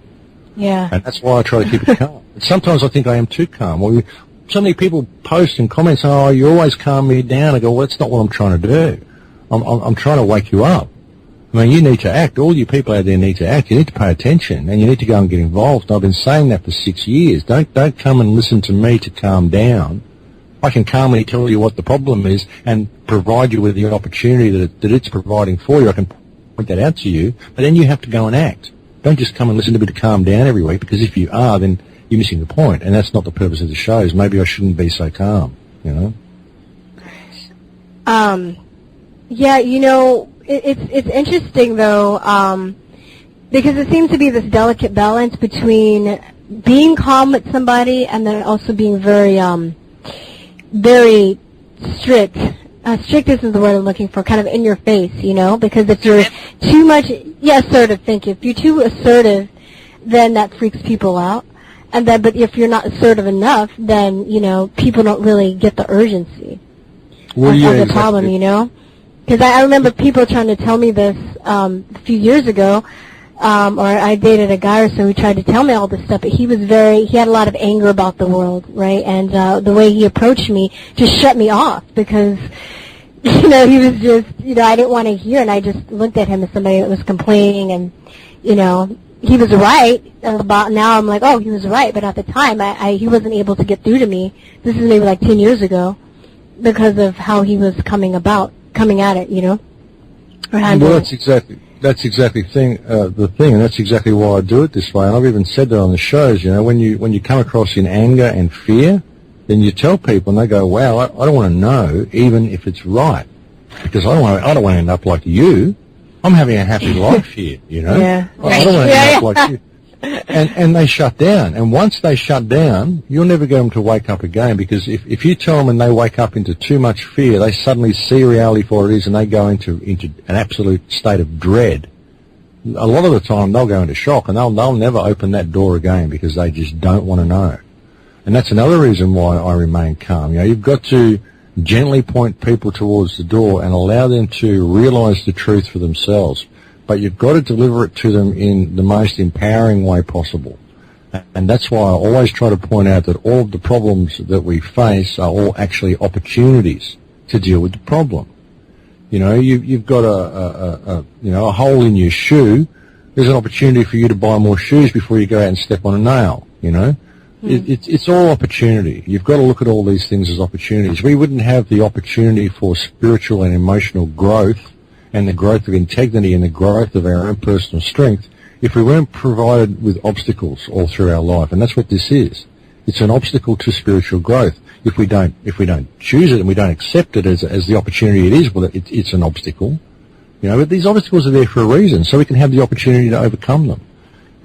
Yeah. And that's why I try to keep it calm. Sometimes I think I am too calm. Well, so many people post and comment saying, oh, you always calm me down. I go, well, that's not what I'm trying to do. I'm trying to wake you up. I mean, you need to act. All you people out there need to act. You need to pay attention, and you need to go and get involved. And I've been saying that for 6 years. Don't come and listen to me to calm down. I can calmly tell you what the problem is and provide you with the opportunity that it's providing for you. I can point that out to you, but then you have to go and act. Don't just come and listen to me to calm down every week, because if you are, then you're missing the point, and that's not the purpose of the shows. Maybe I shouldn't be so calm, you know? Yeah, you know, it's interesting, though. Because it seems to be this delicate balance between being calm with somebody and then also being very, very strict. Strict isn't the word I'm looking for, kind of in your face, you know? Because if you're too much, assertive, thank you. If you're too assertive, then that freaks people out. And then, but if you're not assertive enough, then, you know, people don't really get the urgency of the problem, you know? Because I remember people trying to tell me this a few years ago, or I dated a guy or so who tried to tell me all this stuff, but he had a lot of anger about the world, right? And the way he approached me just shut me off because, you know, he was just, you know, I didn't want to hear, and I just looked at him as somebody that was complaining, and, you know, he was right about, now I'm like, oh, he was right, but at the time, he wasn't able to get through to me. This is maybe like 10 years ago because of how he was coming at it, you know? Well, that's exactly the thing, and that's exactly why I do it this way. And I've even said that on the shows. You know, when you come across in anger and fear, then you tell people, and they go, "Wow, I don't want to know, even if it's right, because I don't want to end up like you. I'm having a happy life here, you know. Yeah. I don't want to end up like you." And they shut down. And once they shut down, you'll never get them to wake up again, because if you tell them and they wake up into too much fear, they suddenly see reality for what it is and they go into an absolute state of dread. A lot of the time they'll go into shock and they'll never open that door again because they just don't want to know. And that's another reason why I remain calm. You know, you've got to gently point people towards the door and allow them to realize the truth for themselves. But you've got to deliver it to them in the most empowering way possible. And that's why I always try to point out that all of the problems that we face are all actually opportunities to deal with the problem. You know, you've got a hole in your shoe. There's an opportunity for you to buy more shoes before you go out and step on a nail, you know. It's all opportunity. You've got to look at all these things as opportunities. We wouldn't have the opportunity for spiritual and emotional growth and the growth of integrity and the growth of our own personal strength if we weren't provided with obstacles all through our life. And that's what this is. It's an obstacle to spiritual growth. If we don't choose it and we don't accept it as the opportunity it is, well, it's an obstacle. You know, but these obstacles are there for a reason, so we can have the opportunity to overcome them.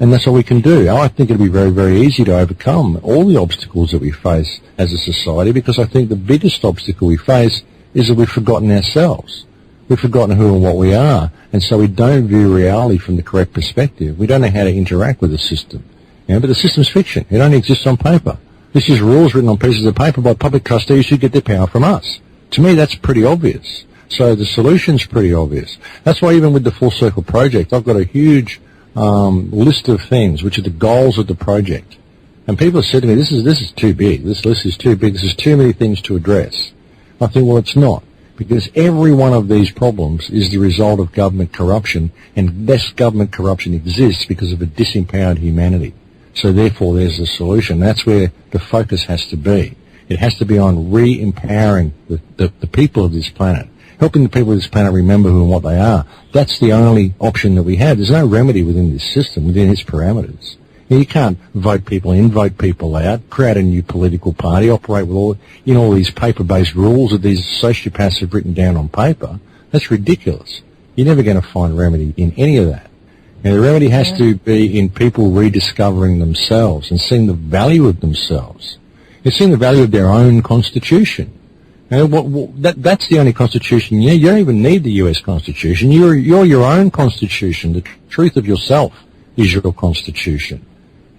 And that's all we can do. I think it'll be very, very easy to overcome all the obstacles that we face as a society, because I think the biggest obstacle we face is that we've forgotten ourselves. We've forgotten who and what we are, and so we don't view reality from the correct perspective. We don't know how to interact with the system. You know, but the system's fiction. It only exists on paper. This is rules written on pieces of paper by public trustees who get their power from us. To me, that's pretty obvious. So the solution's pretty obvious. That's why even with the Full Circle project, I've got a huge list of things, which are the goals of the project. And people have said to me, this is too big. This list is too big. This is too many things to address. I think, well, it's not. Because every one of these problems is the result of government corruption, and this government corruption exists because of a disempowered humanity. So therefore there's a solution. That's where the focus has to be. It has to be on re-empowering the people of this planet, helping the people of this planet remember who and what they are. That's the only option that we have. There's no remedy within this system, within its parameters. You can't vote people in, vote people out, create a new political party, operate with all these paper-based rules that these sociopaths have written down on paper. That's ridiculous. You're never going to find a remedy in any of that. And the remedy has to be in people rediscovering themselves and seeing the value of themselves. And seeing the value of their own constitution. That's the only constitution you need. You don't even need the U.S. Constitution. You're your own constitution. The truth of yourself is your constitution.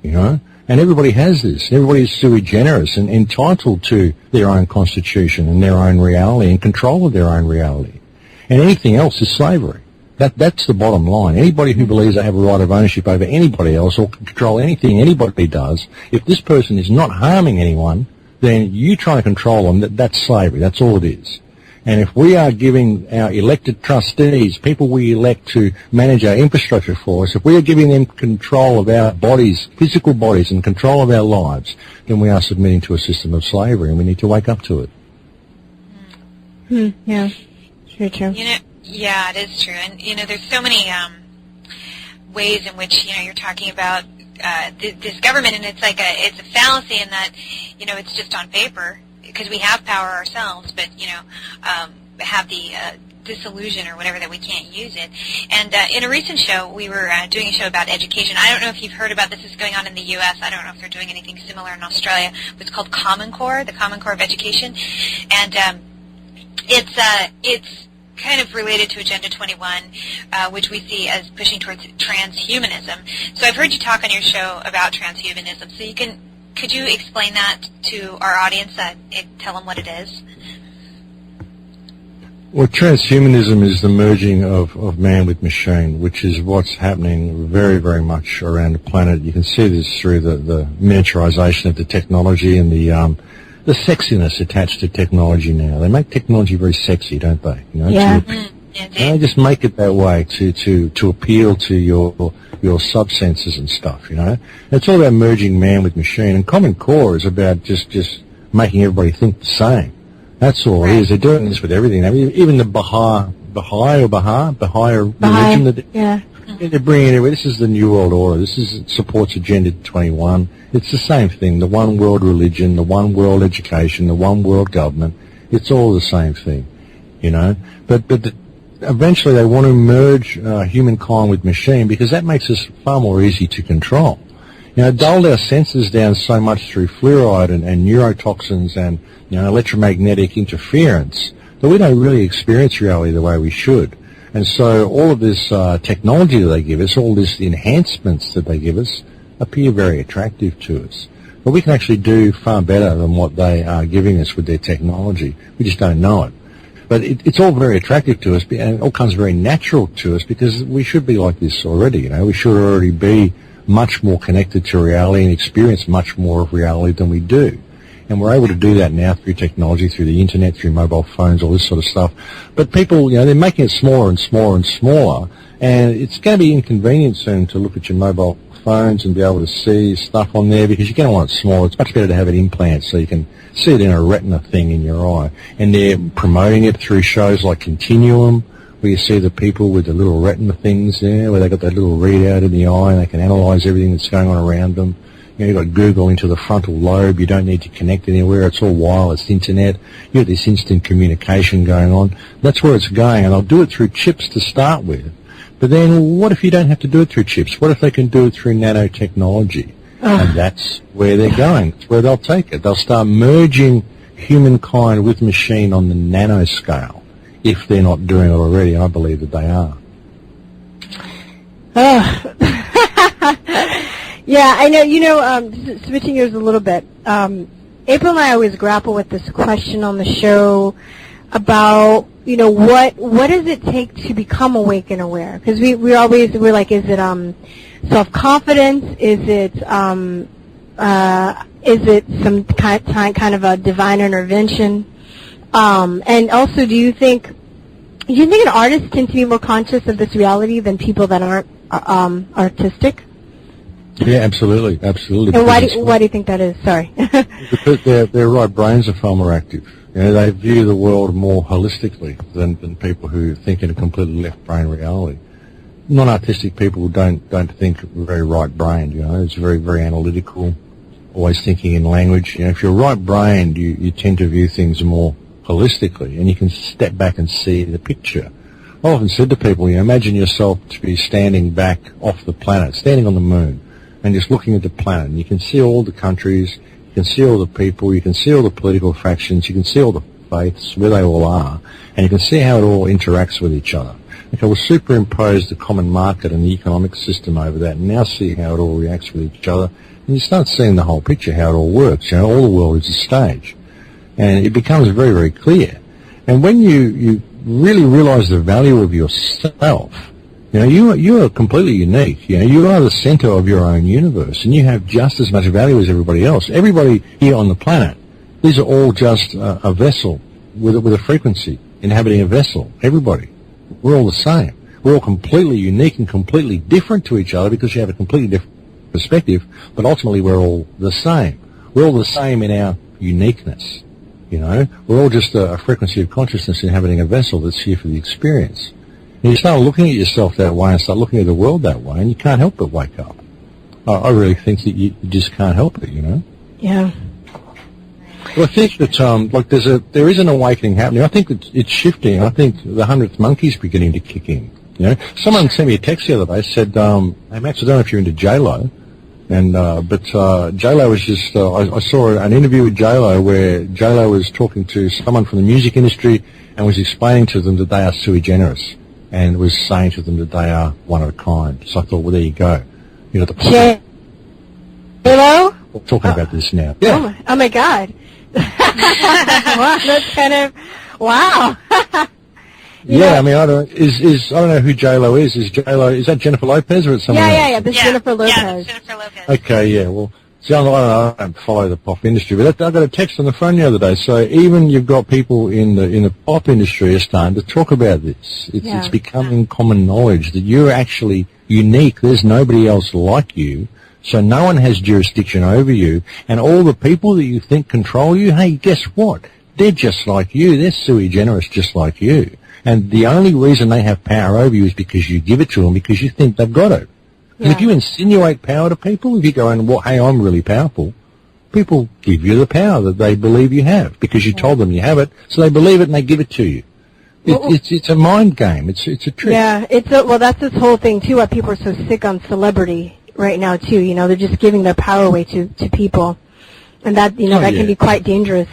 You know, and everybody has this. Everybody is sui generis and entitled to their own constitution and their own reality and control of their own reality. And anything else is slavery. That's the bottom line. Anybody who believes they have a right of ownership over anybody else or can control anything anybody does, if this person is not harming anyone, then you try to control them. That's slavery. That's all it is. And if we are giving our elected trustees, people we elect to manage our infrastructure for us, if we are giving them control of our bodies, physical bodies, and control of our lives, then we are submitting to a system of slavery, and we need to wake up to it. Yeah, very true. You know, yeah, it is true. And, you know, there's so many ways in which, you know, you're talking about this government, and it's like it's a fallacy in that, you know, it's just on paper, because we have power ourselves, but, you know, have the disillusion or whatever that we can't use it. And in a recent show, we were doing a show about education. I don't know if you've heard about this. Is going on in the U.S. I don't know if they're doing anything similar in Australia. It's called Common Core, the Common Core of Education, and it's kind of related to Agenda 21, which we see as pushing towards transhumanism. So I've heard you talk on your show about transhumanism. So could you explain that to our audience and tell them what it is? Well, transhumanism is the merging of man with machine, which is what's happening very, very much around the planet. You can see this through the miniaturization of the technology and the sexiness attached to technology now. They make technology very sexy, don't they? Yeah. They just make it that way to appeal to your sub-senses and stuff, It's all about merging man with machine, and Common Core is about just making everybody think the same. That's all it is. They're doing this with everything. Even the Baha'i religion. They're bringing it. This is the New World Order. It supports Agenda 21. It's the same thing. The one world religion, the one world education, the one world government. It's all the same thing, But eventually they want to merge humankind with machine because that makes us far more easy to control. Dulled our senses down so much through fluoride and neurotoxins and electromagnetic interference that we don't really experience reality the way we should. And so all of this technology that they give us, all these enhancements that they give us, appear very attractive to us. But we can actually do far better than what they are giving us with their technology. We just don't know it. But it's all very attractive to us, and it all comes very natural to us because we should be like this already. We should already be much more connected to reality and experience much more of reality than we do. And we're able to do that now through technology, through the internet, through mobile phones, all this sort of stuff. But people, they're making it smaller and smaller and smaller, and it's going to be inconvenient soon to look at your mobile phones and be able to see stuff on there because you're going to want it small. It's much better to have it implanted so you can see it in a retina thing in your eye. And they're promoting it through shows like Continuum, where you see the people with the little retina things there, where they got that little readout in the eye and they can analyze everything that's going on around them. You've got Google into the frontal lobe. You don't need to connect anywhere. It's all wireless internet. You've got this instant communication going on. That's where it's going, and they'll do it through chips to start with. But then what if you don't have to do it through chips? What if they can do it through nanotechnology? And that's where they're going. That's where they'll take it. They'll start merging humankind with machine on the nanoscale, if they're not doing it already. I believe that they are. Yeah, I know, switching gears a little bit, April and I always grapple with this question on the show about, what does it take to become awake and aware? Because we're like, is it self-confidence? Is it some kind of a divine intervention? And also, do you think an artist tends to be more conscious of this reality than people that aren't artistic? Yeah, absolutely. And why do you think that is? Sorry. Because their right brains are far more active. They view the world more holistically than people who think in a completely left-brain reality. Non-artistic people don't think very right-brained. It's very, very analytical, always thinking in language. If you're right-brained, you tend to view things more holistically, and you can step back and see the picture. I've often said to people, imagine yourself to be standing back off the planet, standing on the moon, and just looking at the planet. And you can see all the countries, you can see all the people, you can see all the political factions, you can see all the faiths, where they all are, and you can see how it all interacts with each other. Okay, we'll superimpose the common market and the economic system over that, and now see how it all reacts with each other. And you start seeing the whole picture, how it all works. All the world is a stage. And it becomes very, very clear. And when you really realize the value of yourself, you are completely unique. You are the center of your own universe, and you have just as much value as everybody else. Everybody here on the planet, these are all just a vessel with a frequency, inhabiting a vessel. Everybody. We're all the same. We're all completely unique and completely different to each other because you have a completely different perspective, but ultimately we're all the same. We're all the same in our uniqueness. We're all just a frequency of consciousness inhabiting a vessel that's here for the experience. And you start looking at yourself that way and start looking at the world that way, and you can't help but wake up. I really think that you just can't help it, Yeah. Well, I think that there is an awakening happening. I think that it's shifting. I think the 100th monkey's beginning to kick in. You know, someone sent me a text the other day, said, "Hey Max, I don't know if you're into J-Lo, but J-Lo was just I saw an interview with J-Lo where J-Lo was talking to someone from the music industry and was explaining to them that they are sui generis and was saying to them that they are one of a kind." So I thought, well, there you go. You know, J-Lo? We're talking about this now. Yeah. Oh my God. Wow, that's kind of wow. Yeah, I mean, I don't know who J-Lo is. Is that Jennifer Lopez or is it someone else? Yeah. This is Jennifer Lopez. Yeah, Jennifer Lopez. Okay, yeah. Well, see, I don't follow the pop industry, but I got a text on the phone the other day. So even you've got people in the pop industry are starting to talk about this. It's becoming common knowledge that you're actually unique. There's nobody else like you. So no one has jurisdiction over you, and all the people that you think control you, hey, guess what? They're just like you. They're sui generis just like you. And the only reason they have power over you is because you give it to them, because you think they've got it. Yeah. And if you insinuate power to people, if you go and, well, hey, I'm really powerful, people give you the power that they believe you have because you told them you have it, so they believe it and they give it to you. It's a mind game. It's a trick. Yeah, that's this whole thing, too, why people are so sick on celebrity right now, too. You know, they're just giving their power away to people. And that, you know, that can be quite dangerous.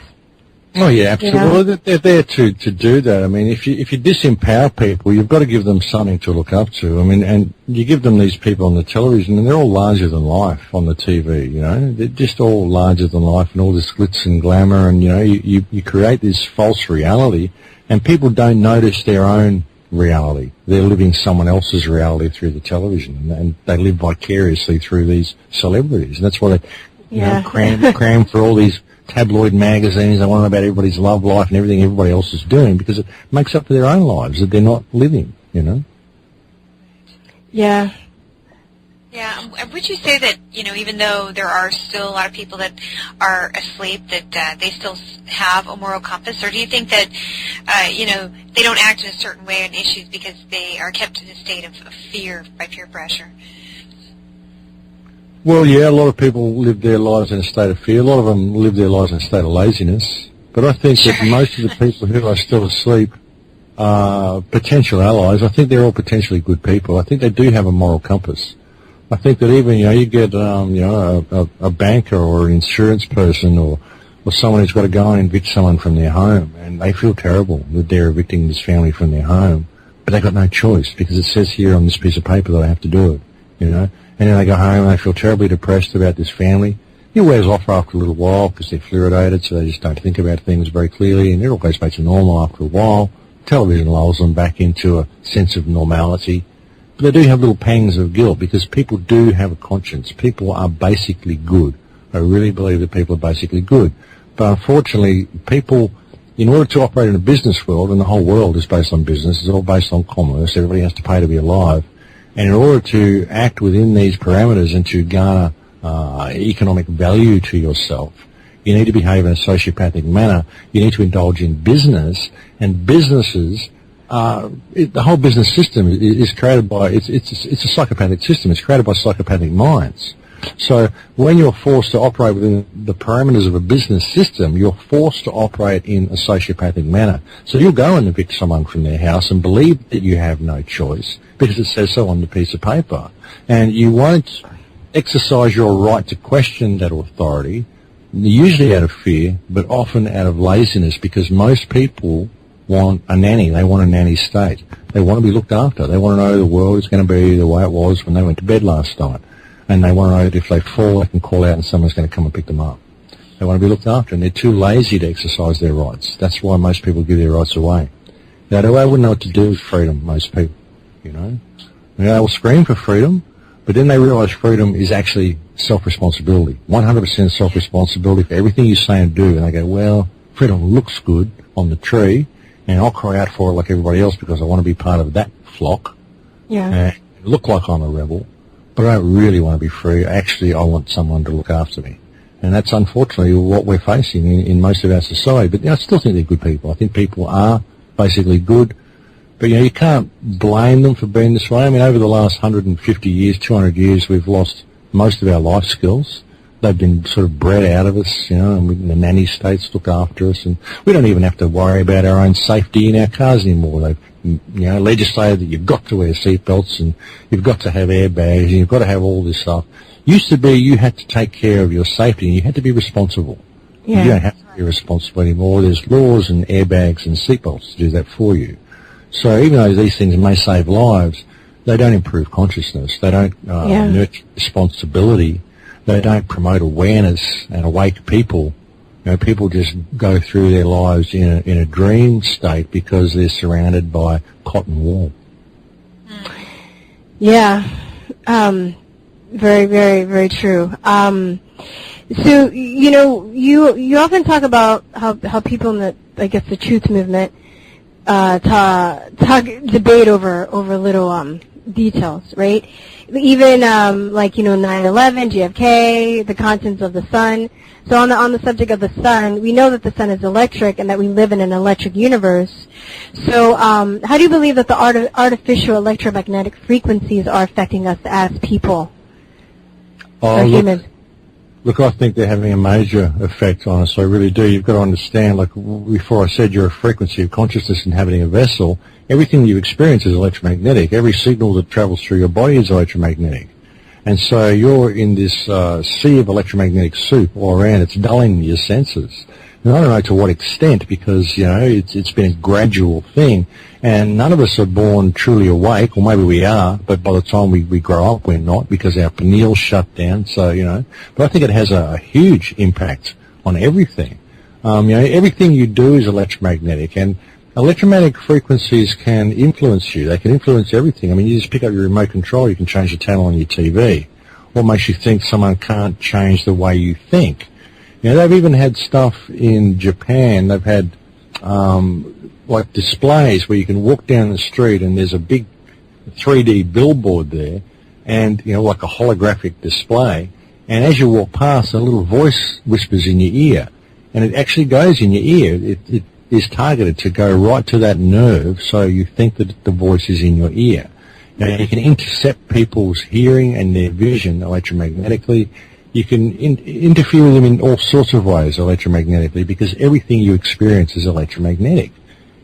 Oh, yeah, absolutely. You know? Well, they're there to do that. I mean, if you disempower people, you've got to give them something to look up to. I mean, and you give them these people on the television, and they're all larger than life on the TV, you know. They're just all larger than life and all this glitz and glamour, and, you know, you create this false reality, and people don't notice their own reality. They're living someone else's reality through the television, and they live vicariously through these celebrities. And that's why they, you know, cram for all these tabloid magazines. They want to know about everybody's love life and everything everybody else is doing because it makes up for their own lives that they're not living, you know? Yeah. Yeah. Would you say that, you know, even though there are still a lot of people that are asleep, that they still have a moral compass? Or do you think that, you know, they don't act in a certain way on issues because they are kept in a state of fear by peer pressure? Well, yeah, a lot of people live their lives in a state of fear. A lot of them live their lives in a state of laziness. But I think that most of the people who are still asleep are potential allies. I think they're all potentially good people. I think they do have a moral compass. I think that even, you know, you get, you know, a banker or an insurance person or someone who's got to go and evict someone from their home, and they feel terrible that they're evicting this family from their home, but they've got no choice because it says here on this piece of paper that they have to do it, you know. And then they go home and they feel terribly depressed about this family. It wears off after a little while because they're fluoridated, so they just don't think about things very clearly, and it all goes back to normal after a while. Television lulls them back into a sense of normality. But they do have little pangs of guilt because people do have a conscience. People are basically good. I really believe that people are basically good. But unfortunately, people, in order to operate in a business world, and the whole world is based on business, it's all based on commerce, everybody has to pay to be alive. And in order to act within these parameters and to garner economic value to yourself, you need to behave in a sociopathic manner. You need to indulge in business, and businesses, the whole business system is created by, it's a psychopathic system. It's created by psychopathic minds. So when you're forced to operate within the parameters of a business system, you're forced to operate in a sociopathic manner. So you'll go and evict someone from their house and believe that you have no choice because it says so on the piece of paper. And you won't exercise your right to question that authority, usually out of fear, but often out of laziness, because most people want a nanny. They want a nanny state. They want to be looked after. They want to know the world is going to be the way it was when they went to bed last night. And they want to know that if they fall, they can call out and someone's going to come and pick them up. They want to be looked after, and they're too lazy to exercise their rights. That's why most people give their rights away. Now, they wouldn't know what to do with freedom, most people, you know. They will scream for freedom, but then they realise freedom is actually self-responsibility, 100% self-responsibility for everything you say and do. And they go, well, freedom looks good on the tree, and I'll cry out for it like everybody else because I want to be part of that flock. Yeah. And look like I'm a rebel. But I don't really want to be free. Actually, I want someone to look after me. And that's unfortunately what we're facing in most of our society. But you know, I still think they're good people. I think people are basically good. But you know, you can't blame them for being this way. I mean, over the last 150 years, 200 years, we've lost most of our life skills. they've been sort of bred out of us, and the nanny states look after us, and we don't even have to worry about our own safety in our cars anymore. They've legislated that you've got to wear seatbelts and you've got to have airbags and you've got to have all this stuff. Used to be you had to take care of your safety and you had to be responsible. Yeah. You don't have to be responsible anymore. There's laws and airbags and seatbelts to do that for you. So even though these things may save lives, they don't improve consciousness. They don't nurture responsibility. They don't promote awareness and awake people. People just go through their lives in a dream state because they're surrounded by cotton wool. Yeah. Very, very, very true. So, you often talk about how people in the truth movement, debate over little, details, right? Even, 9/11, JFK, the contents of the sun. So on the subject of the sun, we know that the sun is electric and that we live in an electric universe. So, how do you believe that the artificial electromagnetic frequencies are affecting us as people? Look, I think they're having a major effect on us. I really do. You've got to understand, like before I said, you're a frequency of consciousness inhabiting a vessel. Everything you experience is electromagnetic. Every signal that travels through your body is electromagnetic. And so you're in this sea of electromagnetic soup all around. It's dulling your senses. And I don't know to what extent, because, it's been a gradual thing. And none of us are born truly awake, or maybe we are, but by the time we grow up, we're not, because our pineal's shut down. So, but I think it has a huge impact on everything. Everything you do is electromagnetic, and electromagnetic frequencies can influence you. They can influence everything. I mean, you just pick up your remote control, you can change the channel on your TV. What makes you think someone can't change the way you think? They've even had stuff in Japan. They've had like displays where you can walk down the street and there's a big 3D billboard there, and like a holographic display. And as you walk past, a little voice whispers in your ear, and it actually goes in your ear. It is targeted to go right to that nerve, so you think that the voice is in your ear. You can intercept people's hearing and their vision electromagnetically. You can interfere with them in all sorts of ways electromagnetically, because everything you experience is electromagnetic.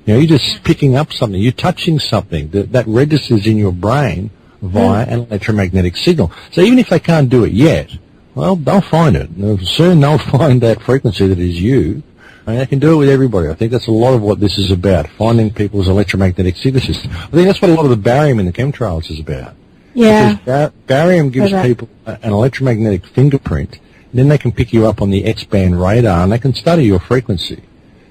You're just picking up something. You're touching something that registers in your brain via an electromagnetic signal. So even if they can't do it yet, well, they'll find it. Soon they'll find that frequency that is you. And they can do it with everybody. I think that's a lot of what this is about, finding people's electromagnetic signatures. I think that's what a lot of the barium in the chemtrails is about. Yeah. Because barium gives people an electromagnetic fingerprint, and then they can pick you up on the X-band radar, and they can study your frequency.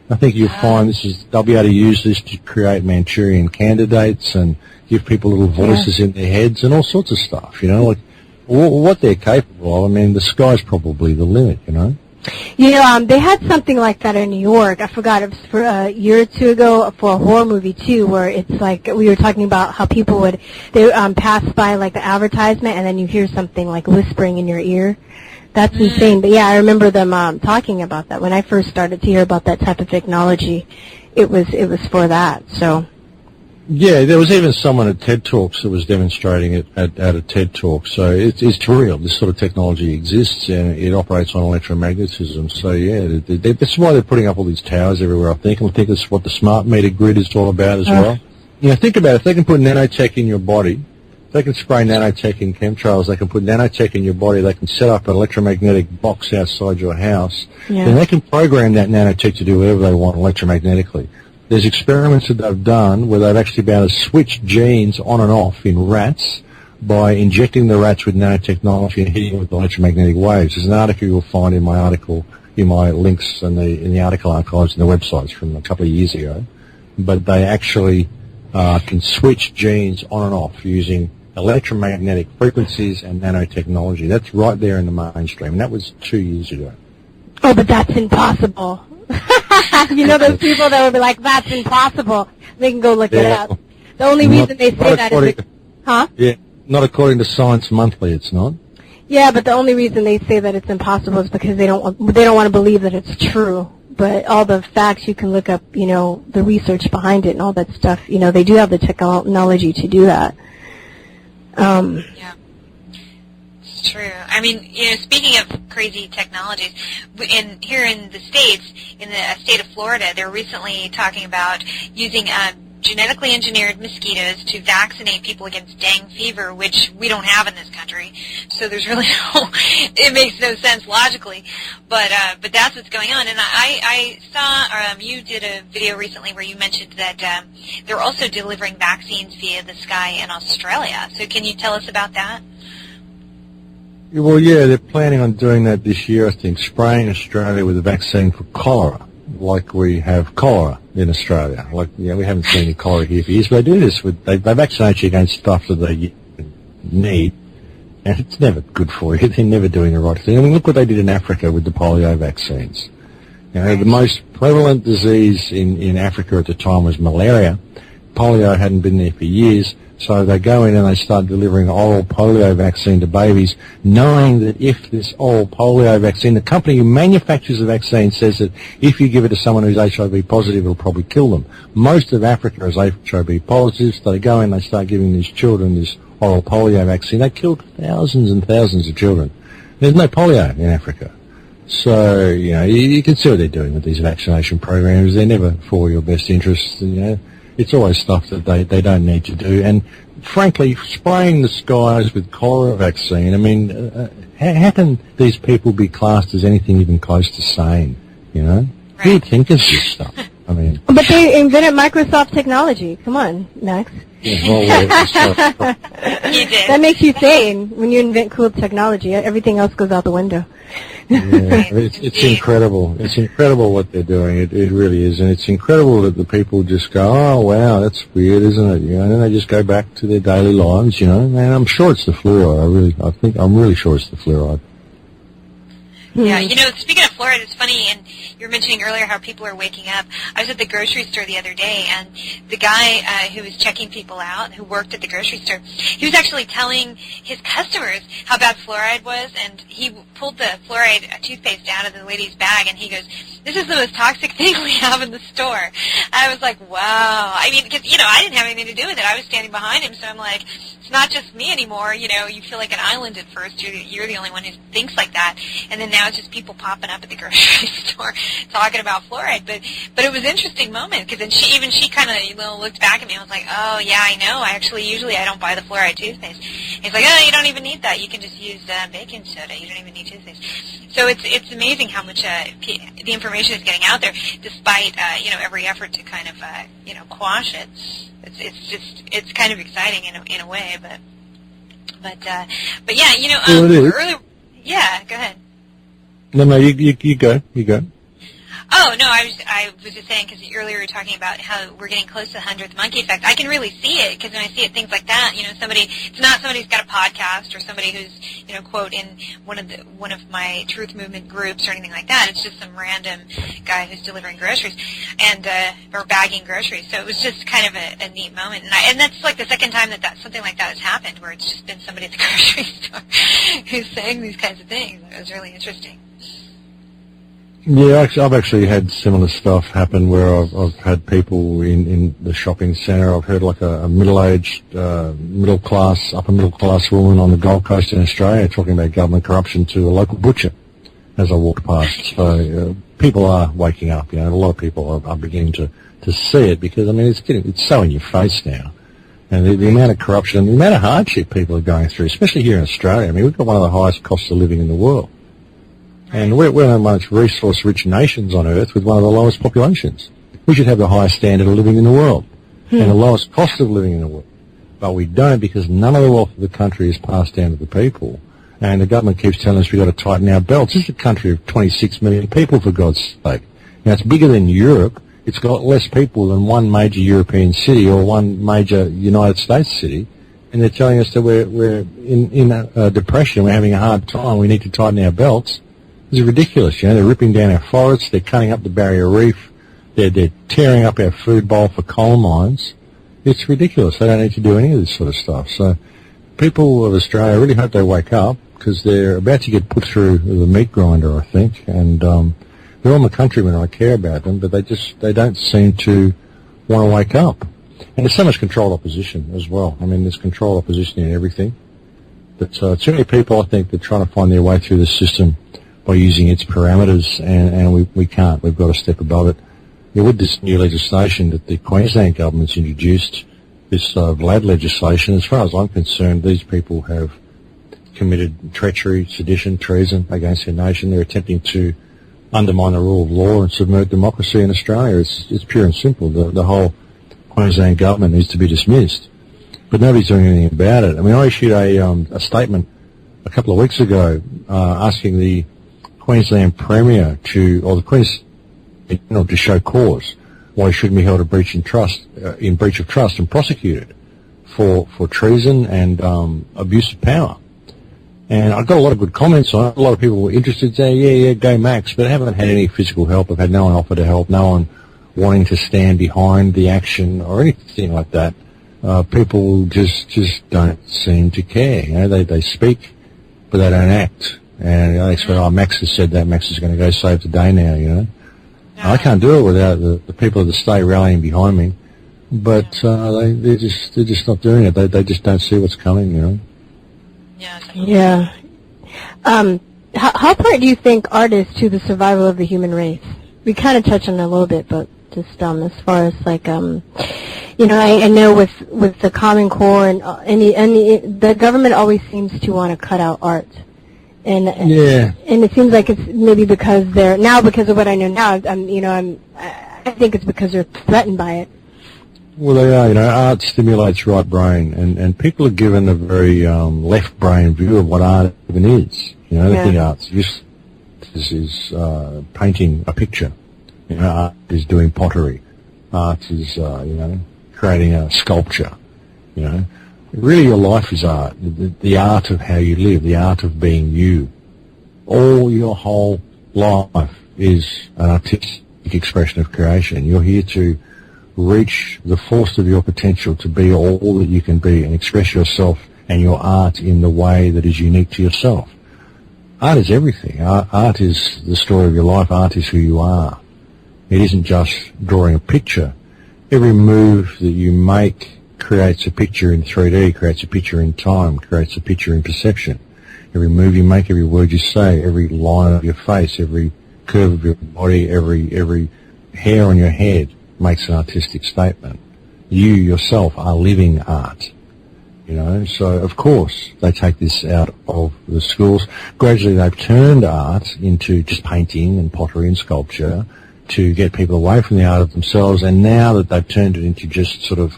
I think you'll find they'll be able to use this to create Manchurian candidates and give people little voices in their heads and all sorts of stuff, like what they're capable of. I mean, the sky's probably the limit, They had something like that in New York. I forgot, it was for a year or two ago for a horror movie too, where it's like we were talking about how people would pass by like the advertisement and then you hear something like whispering in your ear. That's insane. But yeah, I remember them talking about that when I first started to hear about that type of technology. It was for that. So. Yeah, there was even someone at TED Talks that was demonstrating it at a TED Talk. So it's real. This sort of technology exists, and it operates on electromagnetism. So yeah, that's why they're putting up all these towers everywhere, I think. And I think that's what the smart meter grid is all about as well. Think about it. If they can put nanotech in your body, if they can spray nanotech in chemtrails, they can put nanotech in your body, they can set up an electromagnetic box outside your house, then they can program that nanotech to do whatever they want electromagnetically. There's experiments that they've done where they've actually been able to switch genes on and off in rats by injecting the rats with nanotechnology and hitting them with electromagnetic waves. There's an article you'll find in my article, in my links in the article archives and the websites from a couple of years ago. But they actually can switch genes on and off using electromagnetic frequencies and nanotechnology. That's right there in the mainstream, and that was 2 years ago. Oh, but that's impossible. Those people that would be like, that's impossible. They can go look it up. The only reason they say that is... Yeah, not according to Science Monthly, it's not. Yeah, but the only reason they say that it's impossible is because they don't want to believe that it's true. But all the facts, you can look up, the research behind it and all that stuff. They do have the technology to do that. Yeah. It's true. I mean, speaking of crazy technologies, here in the States, in the state of Florida, they're recently talking about using genetically engineered mosquitoes to vaccinate people against dengue fever, which we don't have in this country. So there's really it makes no sense logically, but that's what's going on. And I saw you did a video recently where you mentioned that they're also delivering vaccines via the sky in Australia. So can you tell us about that? Well, yeah, they're planning on doing that this year, I think, spraying Australia with a vaccine for cholera, like we have cholera in Australia. We haven't seen any cholera here for years, but they do this they vaccinate you against stuff that they need, and it's never good for you. They're never doing the right thing. I mean, look what they did in Africa with the polio vaccines. The most prevalent disease in Africa at the time was malaria. Polio hadn't been there for years. So they go in and they start delivering oral polio vaccine to babies, knowing that if this oral polio vaccine, the company who manufactures the vaccine says that if you give it to someone who's HIV positive, it'll probably kill them. Most of Africa is HIV positive, so they go in and they start giving these children this oral polio vaccine. They killed thousands and thousands of children. There's no polio in Africa. So, you can see what they're doing with these vaccination programs. They're never for your best interests, It's always stuff that they don't need to do. And frankly, spraying the skies with cholera vaccine, I mean, how can these people be classed as anything even close to sane, Who would think of this stuff? I mean... But they invented Microsoft technology. Come on, Max. You did. That makes you sane when you invent cool technology. Everything else goes out the window. Yeah, it's incredible. It's incredible what they're doing. It really is, and it's incredible that the people just go, "Oh wow, that's weird, isn't it?" And then they just go back to their daily lives, And I'm sure it's the fluoride. I'm really sure it's the fluoride. Yeah, speaking of fluoride, it's funny, and you were mentioning earlier how people are waking up. I was at the grocery store the other day, and the guy who was checking people out, who worked at the grocery store, he was actually telling his customers how bad fluoride was, and he pulled the fluoride toothpaste out of the lady's bag, and he goes, "This is the most toxic thing we have in the store." I was like, wow. I mean, because, I didn't have anything to do with it. I was standing behind him, so I'm like, it's not just me anymore. You feel like an island at first. You're the only one who thinks like that, and then now it's just people popping up at the grocery store talking about fluoride. But it was an interesting moment, because then she kind of looked back at me and was like, "Oh yeah, I know. Usually I don't buy the fluoride toothpaste." And he's like, "Oh, you don't even need that. You can just use baking soda. You don't even need toothpaste." So it's amazing how much the information is getting out there, despite every effort to kind of quash it. It's kind of exciting in a way, but yeah, earlier. Yeah, go ahead. No, you go. Oh, no, I was just saying, because earlier we were talking about how we're getting close to the 100th monkey effect. I can really see it, because when I see it, things like that, it's not somebody who's got a podcast or somebody who's, quote, in one of my truth movement groups or anything like that. It's just some random guy who's delivering groceries or bagging groceries. So it was just kind of a neat moment. And that's like the second time that something like that has happened, where it's just been somebody at the grocery store who's saying these kinds of things. It was really interesting. Yeah, I've actually had similar stuff happen where I've had people in the shopping centre. I've heard like a middle-aged, upper middle-class woman on the Gold Coast in Australia talking about government corruption to a local butcher as I walked past. So people are waking up. A lot of people are beginning to see it, because it's so in your face now. And the amount of corruption, the amount of hardship people are going through, especially here in Australia. We've got one of the highest costs of living in the world. And we're one of the most resource-rich nations on earth with one of the lowest populations. We should have the highest standard of living in the world and the lowest cost of living in the world. But we don't, because none of the wealth of the country is passed down to the people. And the government keeps telling us we've got to tighten our belts. This is a country of 26 million people, for God's sake. Now, it's bigger than Europe. It's got less people than one major European city or one major United States city. And they're telling us that we're in a depression, we're having a hard time, we need to tighten our belts. This is ridiculous. They're ripping down our forests, they're cutting up the barrier reef, they're tearing up our food bowl for coal mines. It's ridiculous. They don't need to do any of this sort of stuff. So people of Australia, I really hope they wake up, because they're about to get put through the meat grinder, I think, and they're all my countrymen, I care about them, but they don't seem to want to wake up. And there's so much controlled opposition as well. There's controlled opposition in everything. But too many people, I think, they're trying to find their way through the system by using its parameters, and we can't. We've got to step above it. Yeah, with this new legislation that the Queensland government's introduced, this VLAD legislation, as far as I'm concerned, these people have committed treachery, sedition, treason against their nation. They're attempting to undermine the rule of law and subvert democracy in Australia. It's pure and simple. The whole Queensland government needs to be dismissed. But nobody's doing anything about it. I mean, I issued a statement a couple of weeks ago asking the Queensland Premier to show cause why he shouldn't be held in breach of trust and prosecuted for treason and abuse of power. And I got a lot of good comments on it. A lot of people were interested, saying, yeah, go Max, but I haven't had any physical help. I've had no one offer to help, no one wanting to stand behind the action or anything like that. People just don't seem to care. You know, they speak, but they don't act. And they expect, Max has said that, Max is going to go save the day now, you know. No. I can't do it without the people of the state rallying behind me. But they're just not doing it. They just don't see what's coming, you know. Yeah. How part do you think art is to the survival of the human race? We kind of touched on it a little bit, but just as far as like you know, I know with the Common Core and the government always seems to want to cut out art. And it seems like it's maybe because because of what I know now, I think it's because they're threatened by it. Well, they are. You know, art stimulates right brain, and people are given a very left brain view of what art even is. You know, they think art's just is painting a picture. You know, art is doing pottery. Art is creating a sculpture. You know, really, your life is art. The art of how you live, the art of being you. All your whole life is an artistic expression of creation. You're here to reach the fullest of your potential to be all that you can be and express yourself and your art in the way that is unique to yourself. Art is everything. Art is the story of your life. Art is who you are. It isn't just drawing a picture. Every move that you make creates a picture in 3D, creates a picture in time, creates a picture in perception. Every move you make, every word you say, every line of your face, every curve of your body, every hair on your head makes an artistic statement. You yourself are living art. You know, so of course they take this out of the schools. Gradually they've turned art into just painting and pottery and sculpture to get people away from the art of themselves, and now that they've turned it into just sort of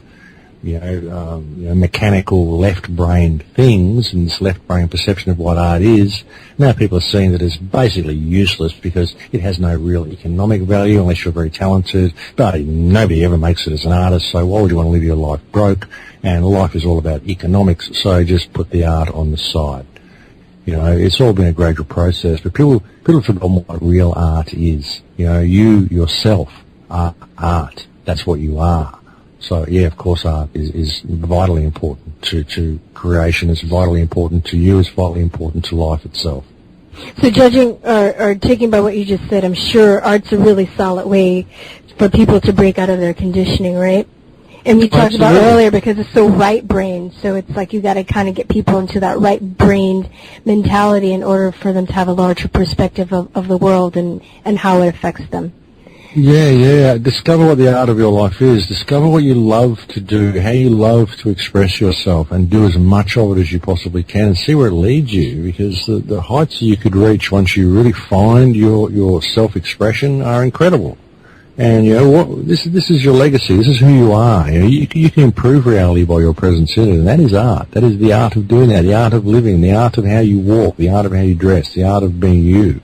mechanical left-brained things and this left-brain perception of what art is, now people are seeing that it's basically useless because it has no real economic value unless you're very talented, but nobody ever makes it as an artist, so why would you want to live your life broke? And life is all about economics, so just put the art on the side. You know, it's all been a gradual process, but people have forgotten what real art is. You know, you yourself are art. That's what you are. So, yeah, of course, art is vitally important to creation. It's vitally important to you. It's vitally important to life itself. So judging or taking by what you just said, I'm sure art's a really solid way for people to break out of their conditioning, right? And you talked about earlier because it's so right-brained, so it's like you got to kind of get people into that right-brained mentality in order for them to have a larger perspective of the world and how it affects them. Yeah. Discover what the art of your life is. Discover what you love to do, how you love to express yourself, and do as much of it as you possibly can and see where it leads you, because the heights you could reach once you really find your self-expression are incredible. And, you know, this is your legacy. This is who you are. You know, you can improve reality by your presence in it, and that is art. That is the art of doing that, the art of living, the art of how you walk, the art of how you dress, the art of being you.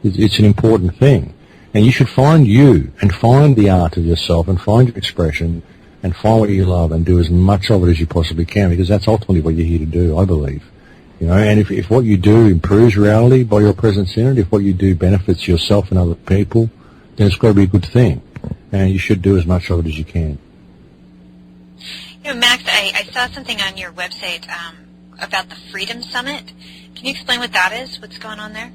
It's an important thing. And you should find you and find the art of yourself and find your expression and find what you love and do as much of it as you possibly can, because that's ultimately what you're here to do, I believe. You know, and if what you do improves reality by your presence in it, if what you do benefits yourself and other people, then it's got to be a good thing. And you should do as much of it as you can. You know, Max, I saw something on your website about the Freedom Summit. Can you explain what that is? What's going on there?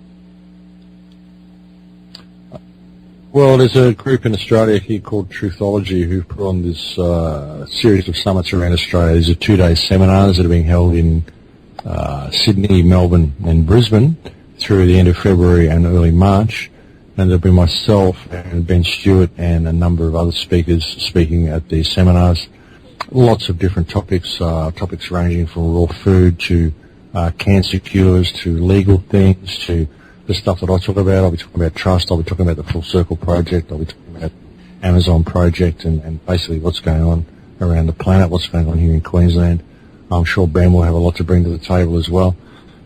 Well, there's a group in Australia here called Truthology who've put on this series of summits around Australia. These are 2-day seminars that are being held in Sydney, Melbourne and Brisbane through the end of February and early March. And there'll be myself and Ben Stewart and a number of other speakers speaking at these seminars. Lots of different topics, topics ranging from raw food to cancer cures to legal things to the stuff that I talk about. I'll be talking about trust. I'll be talking about the Full Circle Project. I'll be talking about Amazon Project and basically what's going on around the planet, what's going on here in Queensland. I'm sure Ben will have a lot to bring to the table as well.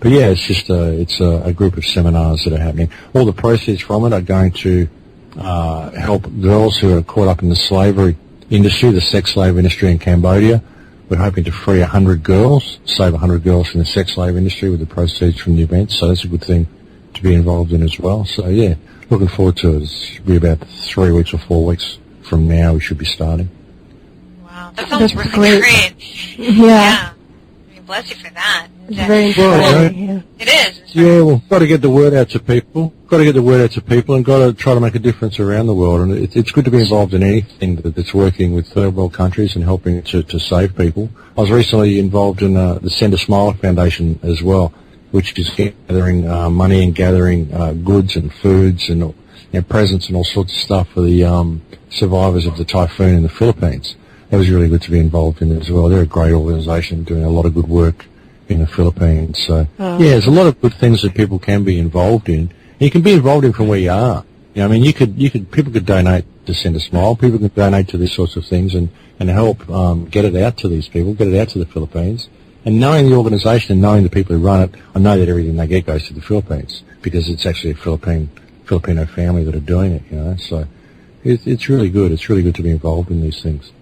But yeah, it's just a group of seminars that are happening. All the proceeds from it are going to help girls who are caught up in the slavery industry, the sex slave industry in Cambodia. We're hoping to free 100 girls, save 100 girls from the sex slave industry with the proceeds from the event. So that's a good thing to be involved in as well. So yeah, looking forward to it. It's be about 3 weeks or 4 weeks from now we should be starting. Wow, that sounds really great. Yeah. I mean, bless you for that. It's very inspiring. It is. Yeah, well, got to get the word out to people. Got to get the word out to people, and got to try to make a difference around the world. And it's good to be involved in anything that's working with third world countries and helping to save people. I was recently involved in the Send a Smile Foundation as well, which is gathering money and gathering goods and foods and presents and all sorts of stuff for the survivors of the typhoon in the Philippines. That was really good to be involved in as well. They're a great organisation doing a lot of good work in the Philippines. So, yeah, there's a lot of good things that people can be involved in. And you can be involved in from where you are. You know, I mean, people could donate to Send a Smile. People can donate to these sorts of things and help get it out to these people, get it out to the Philippines. And knowing the organisation and knowing the people who run it, I know that everything they get goes to the Philippines because it's actually a Filipino family that are doing it, you know. So it's really good. It's really good to be involved in these things.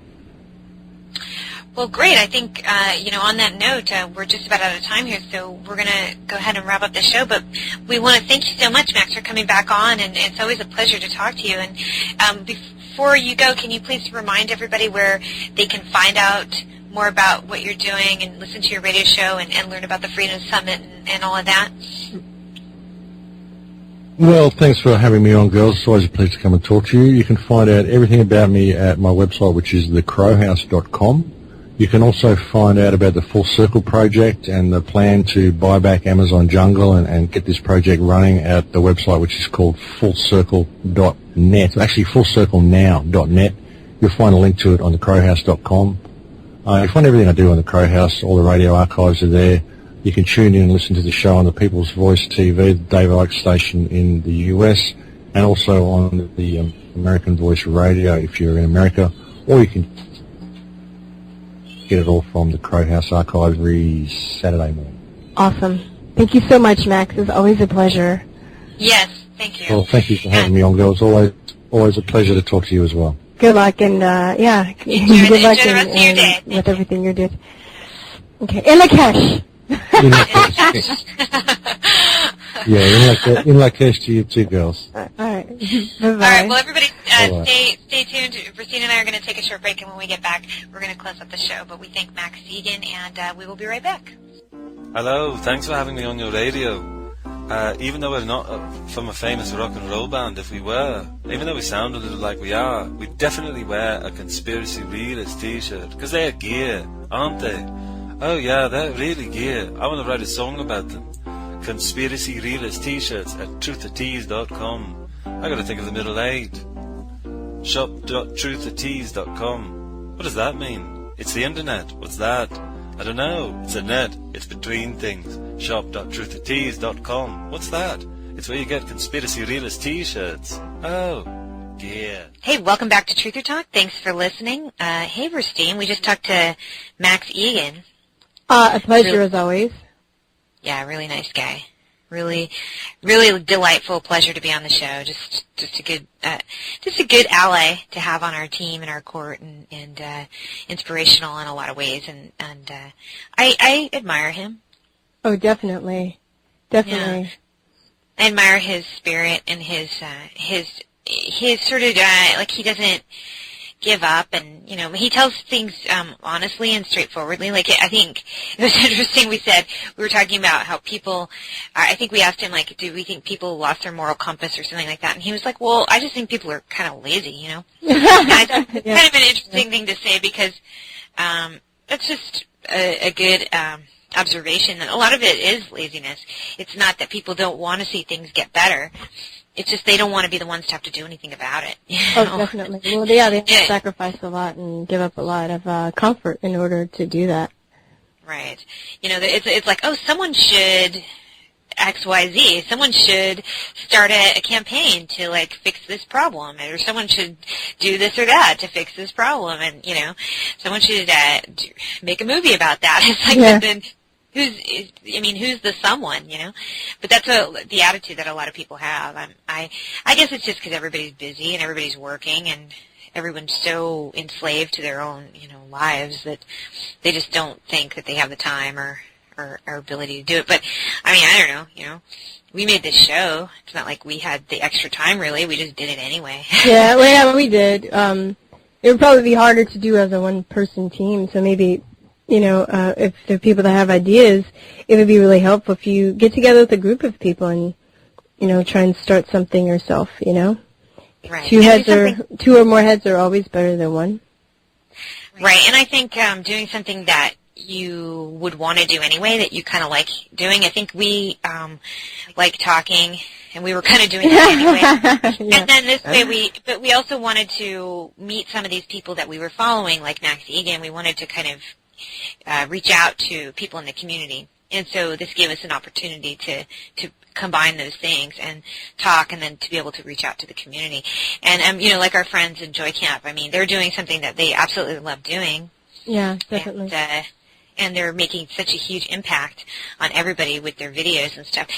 Well, great. I think, on that note, we're just about out of time here, so we're going to go ahead and wrap up the show. But we want to thank you so much, Max, for coming back on, and it's always a pleasure to talk to you. And before you go, can you please remind everybody where they can find out more about what you're doing and listen to your radio show and learn about the Freedom Summit and all of that? Well, thanks for having me on, girls. It's always a pleasure to come and talk to you. You can find out everything about me at my website, which is thecrowhouse.com. You can also find out about the Full Circle Project and the plan to buy back Amazon Jungle and get this project running at the website, which is called fullcircle.net. Actually, fullcirclenow.net. You'll find a link to it on thecrowhouse.com. You'll find everything I do on the Crow House. All the radio archives are there. You can tune in and listen to the show on the People's Voice TV, the Dave Icke station in the US, and also on the American Voice Radio if you're in America, or you can get it all from the Crow House archive every Saturday morning. Awesome. Thank you so much, Max. It's always a pleasure. Yes, thank you. Well, thank you for having me on, girls. Always a pleasure to talk to you as well. Good luck, and Enjoy the rest of your day. With everything you're doing. Okay, in Lakesh. In Lakesh. Yeah, in Lakesh to you too, girls. All right. Bye-bye. All right, well, everybody, stay tuned. Virstyne and I are going to take a short break, and when we get back, we're going to close up the show. But we thank Max Igan, and we will be right back. Hello, thanks for having me on your radio. Even though we're not from a famous rock and roll band, if we were, even though we sound a little like we are, we definitely wear a Conspiracy Realist t-shirt, because they're gear, aren't they? Oh yeah, they're really gear. I want to write a song about them. Conspiracy Realist t-shirts at truthertees.com. I gotta think of the middle eight. Shop.truthertees.com. What does that mean? It's the internet. What's that? I don't know. It's a net. It's between things. Shop.truthertees.com. What's that? It's where you get Conspiracy Realist t-shirts. Oh, gear. Hey, welcome back to Truth or Talk. Thanks for listening. Hey, Virstyne, we just talked to Max Igan. A pleasure as always. Yeah, really nice guy. Really, really delightful pleasure to be on the show. Just a good ally to have on our team and our court, and inspirational in a lot of ways. And I admire him. Oh, definitely. Yeah. I admire his spirit and his sort of like he doesn't give up, and he tells things honestly and straightforwardly. Like, I think it was interesting. We were talking about how people. I think we asked him, like, do we think people lost their moral compass or something like that? And he was like, well, I just think people are kind of lazy, And it's kind of an interesting thing to say, because that's just a good observation that a lot of it is laziness. It's not that people don't want to see things get better. It's just they don't want to be the ones to have to do anything about it. Oh, definitely. Well, yeah, they have to sacrifice a lot and give up a lot of comfort in order to do that. Right. It's like, oh, someone should XYZ. Someone should start a campaign to, like, fix this problem, or someone should do this or that to fix this problem, and, someone should make a movie about that. It's like, Yeah. then who's the someone, But that's the attitude that a lot of people have. I guess it's just because everybody's busy and everybody's working and everyone's so enslaved to their own, lives that they just don't think that they have the time or ability to do it. But, I don't know, we made this show. It's not like we had the extra time, really. We just did it anyway. Yeah, well, yeah, we did. It would probably be harder to do as a one-person team, so maybe, if there are people that have ideas, it would be really helpful if you get together with a group of people and, try and start something yourself, Right. Two or more heads are always better than one. Right, and I think doing something that you would want to do anyway, that you kind of like doing. I think we like talking, and we were kind of doing that anyway. Yeah. And then this way but we also wanted to meet some of these people that we were following, like Max Igan. We wanted to kind of reach out to people in the community. And so this gave us an opportunity to combine those things and talk, and then to be able to reach out to the community. And, like our friends in Joy Camp, they're doing something that they absolutely love doing. Yeah, definitely. And they're making such a huge impact on everybody with their videos and stuff.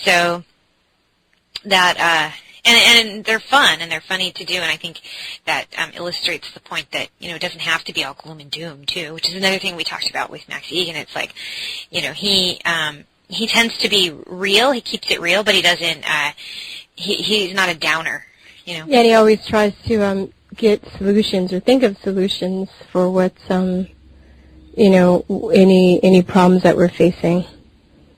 So that, and they're fun and they're funny to do, and I think that illustrates the point that, it doesn't have to be all gloom and doom, too, which is another thing we talked about with Max Igan. It's like, he tends to be real, he keeps it real, but he doesn't, he's not a downer, Yeah, and he always tries to get solutions or think of solutions for what's, any problems that we're facing.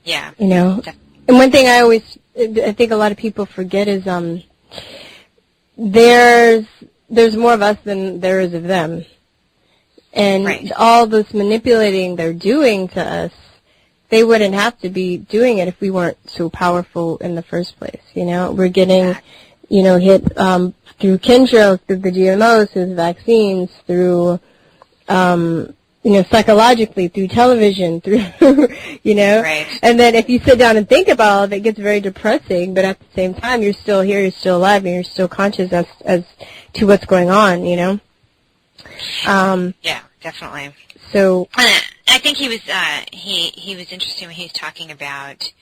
Yeah. And one thing I think a lot of people forget is there's more of us than there is of them. And right. all this manipulating they're doing to us, they wouldn't have to be doing it if we weren't so powerful in the first place. We're getting, hit through chemtrails, through the GMOs, through the vaccines, through psychologically, through television, through, Right. And then if you sit down and think about all of it, it gets very depressing, but at the same time, you're still here, you're still alive, and you're still conscious as to what's going on, Yeah, definitely. So I think he was he was interesting when he was talking about,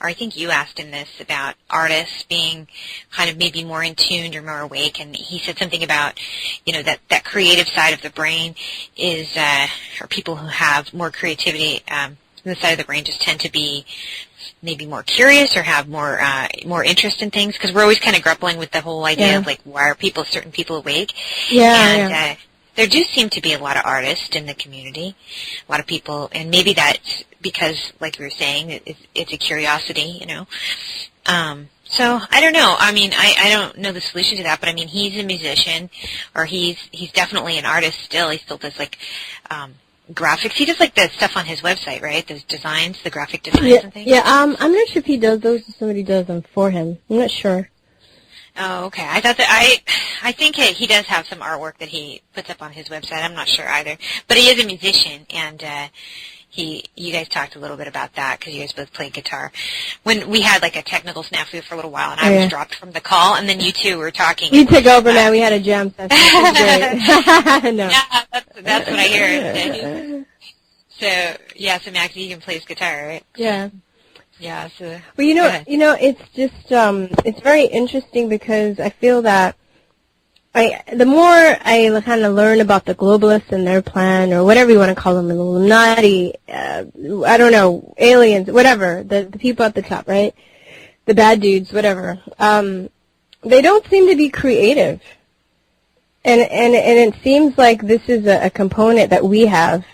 or I think you asked him this, about artists being kind of maybe more in tune or more awake, and he said something about, that creative side of the brain is, or people who have more creativity, the side of the brain just tend to be maybe more curious or have more interest in things, because we're always kind of grappling with the whole idea of, like, why are certain people awake? Yeah. There do seem to be a lot of artists in the community, a lot of people, and maybe that's because, like you were saying, it's a curiosity, So I don't know. I don't know the solution to that, but he's a musician, or he's definitely an artist still. He still does graphics. He does the stuff on his website, right? Those designs, the graphic designs and things. Yeah. I'm not sure if he does those or somebody does them for him. I'm not sure. Oh, okay. I thought that I think he does have some artwork that he puts up on his website. I'm not sure either, but he is a musician, and you guys talked a little bit about that because you guys both played guitar. When we had a technical snafu for a little while, and I was dropped from the call, and then you two were talking. You took over now. We had a jam session. It was great. No. Yeah, that's what I hear. So Max Igan plays guitar, right? Yeah. Yeah. So. Well, it's just it's very interesting because I feel that the more I kind of learn about the globalists and their plan, or whatever you want to call them, Illuminati, I don't know, aliens, whatever, the people at the top, right? The bad dudes, whatever. They don't seem to be creative, and it seems like this is a component that we have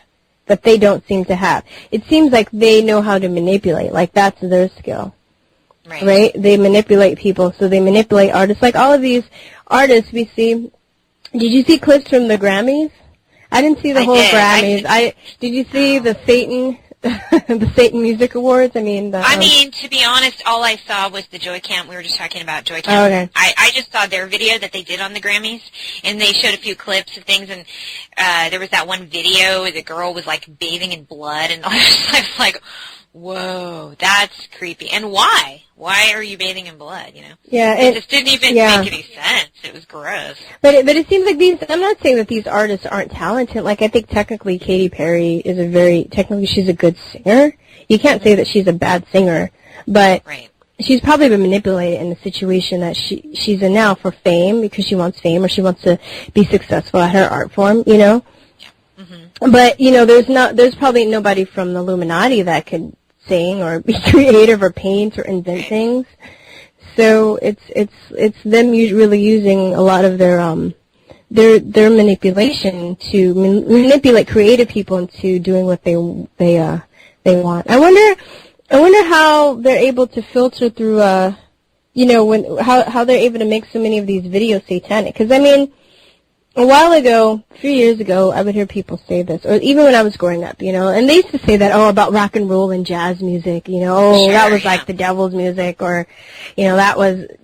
that they don't seem to have. It seems like they know how to manipulate, like that's their skill. Right? They manipulate people, so they manipulate artists. Like all of these artists we see. Did you see clips from the Grammys? I didn't see the whole Grammys. Did you see the Satan the Satan Music Awards? I mean, to be honest, all I saw was the Joy Camp. We were just talking about Joy Camp. Oh, okay. I just saw their video that they did on the Grammys, and they showed a few clips of things, and there was that one video where the girl was, like, bathing in blood, and I was like, whoa, that's creepy. And why? Why are you bathing in blood, you know? Yeah. It just didn't even make any sense. It was gross. But it seems like I'm not saying that these artists aren't talented. Like, I think technically Katy Perry is technically she's a good singer. You can't say that she's a bad singer, but she's probably been manipulated in the situation that she's in now for fame, because she wants fame or she wants to be successful at her art form, you know? Yeah. Mm-hmm. But, you know, there's probably nobody from the Illuminati that could sing or be creative or paint or invent things. So it's them really using a lot of their manipulation to manipulate creative people into doing what they want. I wonder how they're able to filter through how they're able to make so many of these videos satanic. Because I mean, a few years ago, I would hear people say this, or even when I was growing up, you know, and they used to say that, about rock and roll and jazz music, you know, that was like the devil's music, or, you know,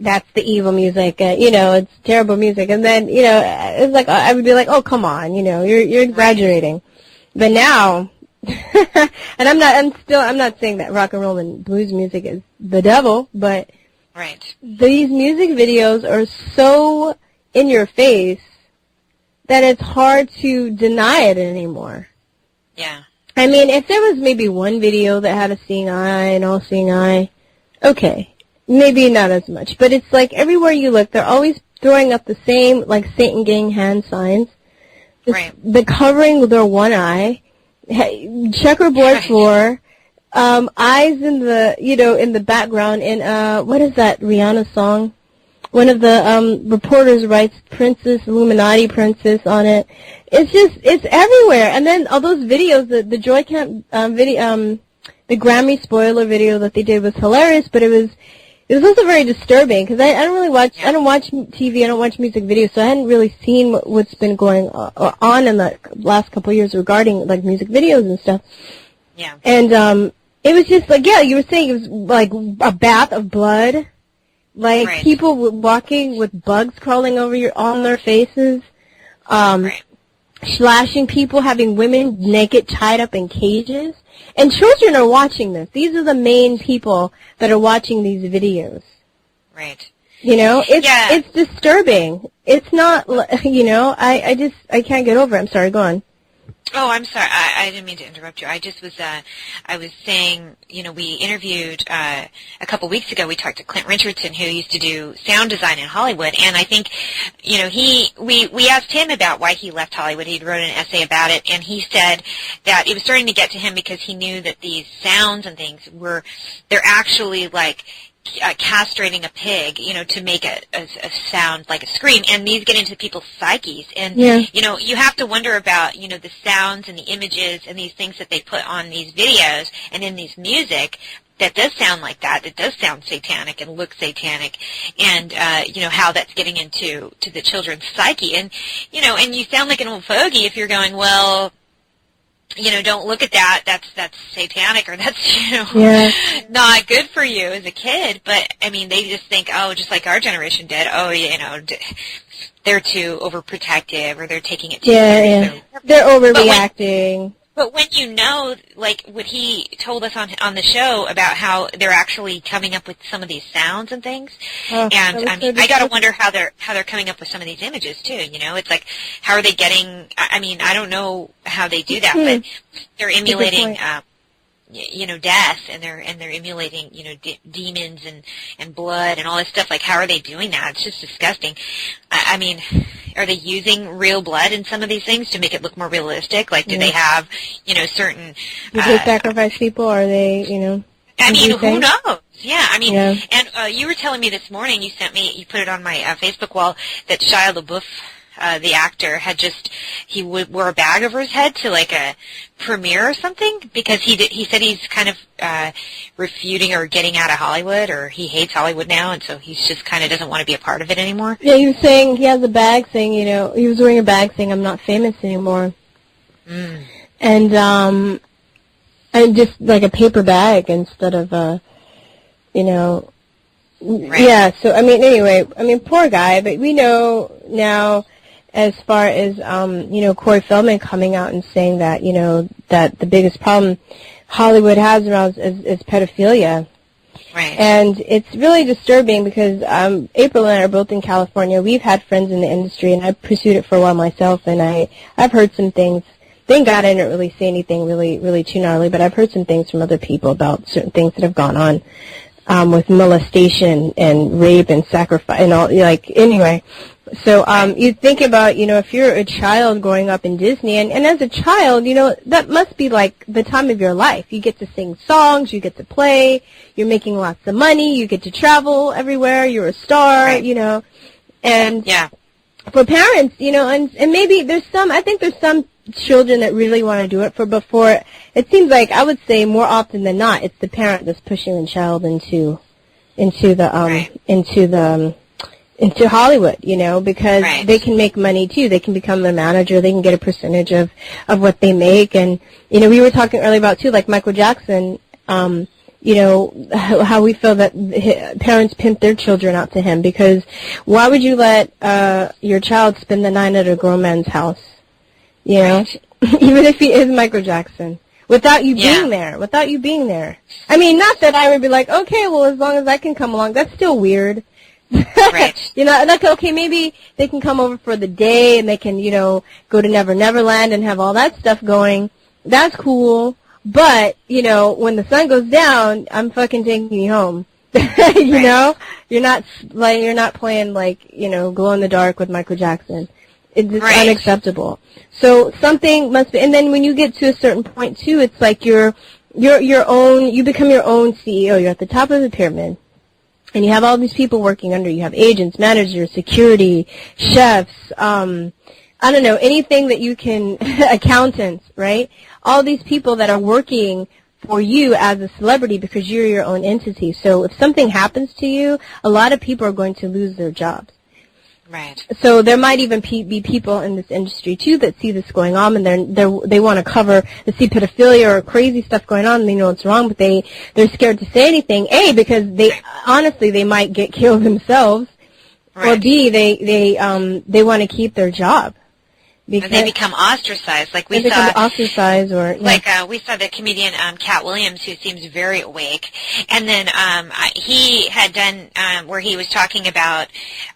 that's the evil music, you know, it's terrible music. And then, you know, it's like, I would be like, oh, come on, you know, you're exaggerating. But now, and I'm not saying that rock and roll and blues music is the devil, but these music videos are so in your face that it's hard to deny it anymore. Yeah. I mean, if there was maybe one video that had a seeing eye, an all-seeing eye, okay, maybe not as much. But it's like everywhere you look, they're always throwing up the same, like, Satan gang hand signs. The covering with their one eye, checkerboard floor, eyes in the background in, what is that Rihanna song? One of the reporters writes Princess, Illuminati Princess on it. It's everywhere. And then all those videos, the Joy Camp video, the Grammy spoiler video that they did was hilarious, but it was also very disturbing, because I don't watch TV, I don't watch music videos, so I hadn't really seen what's been going on in the last couple of years regarding, like, music videos and stuff. Yeah. And it was just like, you were saying, it was like a bath of blood. Like, people walking with bugs crawling on their faces, slashing people, having women naked tied up in cages. And children are watching this. These are the main people that are watching these videos. Right. You know, it's disturbing. It's not, you know, I can't get over it. I'm sorry, go on. Oh, I'm sorry. I didn't mean to interrupt you. I just was, I was saying, you know, we interviewed, a couple weeks ago, we talked to Clint Richardson, who used to do sound design in Hollywood, and I think, you know, we asked him about why he left Hollywood. He wrote an essay about it, and he said that it was starting to get to him because he knew that these sounds and things they're actually like, castrating a pig, you know, to make a sound like a scream, and these get into people's psyches, and you know, you have to wonder about, you know, the sounds and the images and these things that they put on these videos and in these music that does sound like that does sound satanic and look satanic, and you know, how that's getting into the children's psyche, and you know, and you sound like an old fogey if you're going, well, you know, don't look at that. That's satanic, or that's, you know, not good for you as a kid. But I mean, they just think, oh, just like our generation did. Oh, you know, they're too overprotective, or they're taking it too seriously. They're overreacting. But when you know, like what he told us on the show about how they're actually coming up with some of these sounds and things, and I mean, I gotta wonder how they're coming up with some of these images too. You know, it's like, how are they getting? I mean, I don't know how they do that, but they're emulating, you know, death, and they're emulating, you know, demons and blood and all this stuff. Like, how are they doing that? It's just disgusting. I mean, are they using real blood in some of these things to make it look more realistic? Like, do they have, you know, certain... Do they sacrifice people? Are they, you know... I mean, who knows? Yeah, I mean, and you were telling me this morning, you put it on my Facebook wall, that Shia LaBeouf, the actor, had he wore a bag over his head to like a premiere or something, because he said he's kind of refuting or getting out of Hollywood, or he hates Hollywood now, and so he's just kind of doesn't want to be a part of it anymore. Yeah, he was saying, he has a bag saying, you know, he was wearing a bag saying, I'm not famous anymore. And And just like a paper bag instead of a, Right. Yeah, so, anyway, poor guy, but we know now, as far as, Corey Feldman coming out and saying that, that the biggest problem Hollywood has around is pedophilia. Right. And it's really disturbing because April and I are both in California. We've had friends in the industry, and I've pursued it for a while myself, and I've heard some things. Thank God I didn't really say anything really, really too gnarly, but I've heard some things from other people about certain things that have gone on. With molestation and rape and sacrifice and all, anyway. So, you think about, if you're a child growing up in Disney, and as a child, that must be like the time of your life. You get to sing songs, you get to play, you're making lots of money, you get to travel everywhere, you're a star, right. And yeah. For parents, and maybe there's some children that really want to do it but for it seems like I would say more often than not it's the parent that's pushing the child into Hollywood, because right. they can make money too. They can become their manager, they can get a percentage of what they make, and we were talking earlier about too, like Michael Jackson, how we feel that parents pimp their children out to him, because why would you let your child spend the night at a grown man's house? Right. Even if he is Michael Jackson, without you being there. Not that I would be like, okay, well, as long as I can come along, that's still weird. Right. Okay, maybe they can come over for the day and they can, go to Never Neverland and have all that stuff going. That's cool. But, when the sun goes down, I'm fucking taking you home. You're not playing glow in the dark with Michael Jackson. It's unacceptable. So something must be, and then when you get to a certain point too, it's like you become your own CEO. You're at the top of the pyramid, and you have all these people working under you. You have agents, managers, security, chefs, anything that you can, accountants, right? All these people that are working for you as a celebrity because you're your own entity. So if something happens to you, a lot of people are going to lose their jobs. Right. So there might even be people in this industry too that see this going on, and they want to cover, they see pedophilia or crazy stuff going on, and they know it's wrong, but they're scared to say anything. A, because they might get killed themselves, right. Or B, they want to keep their job. Because they become ostracized, like we they saw. Ostracized, or we saw the comedian Cat Williams, who seems very awake, and then he had done where he was talking about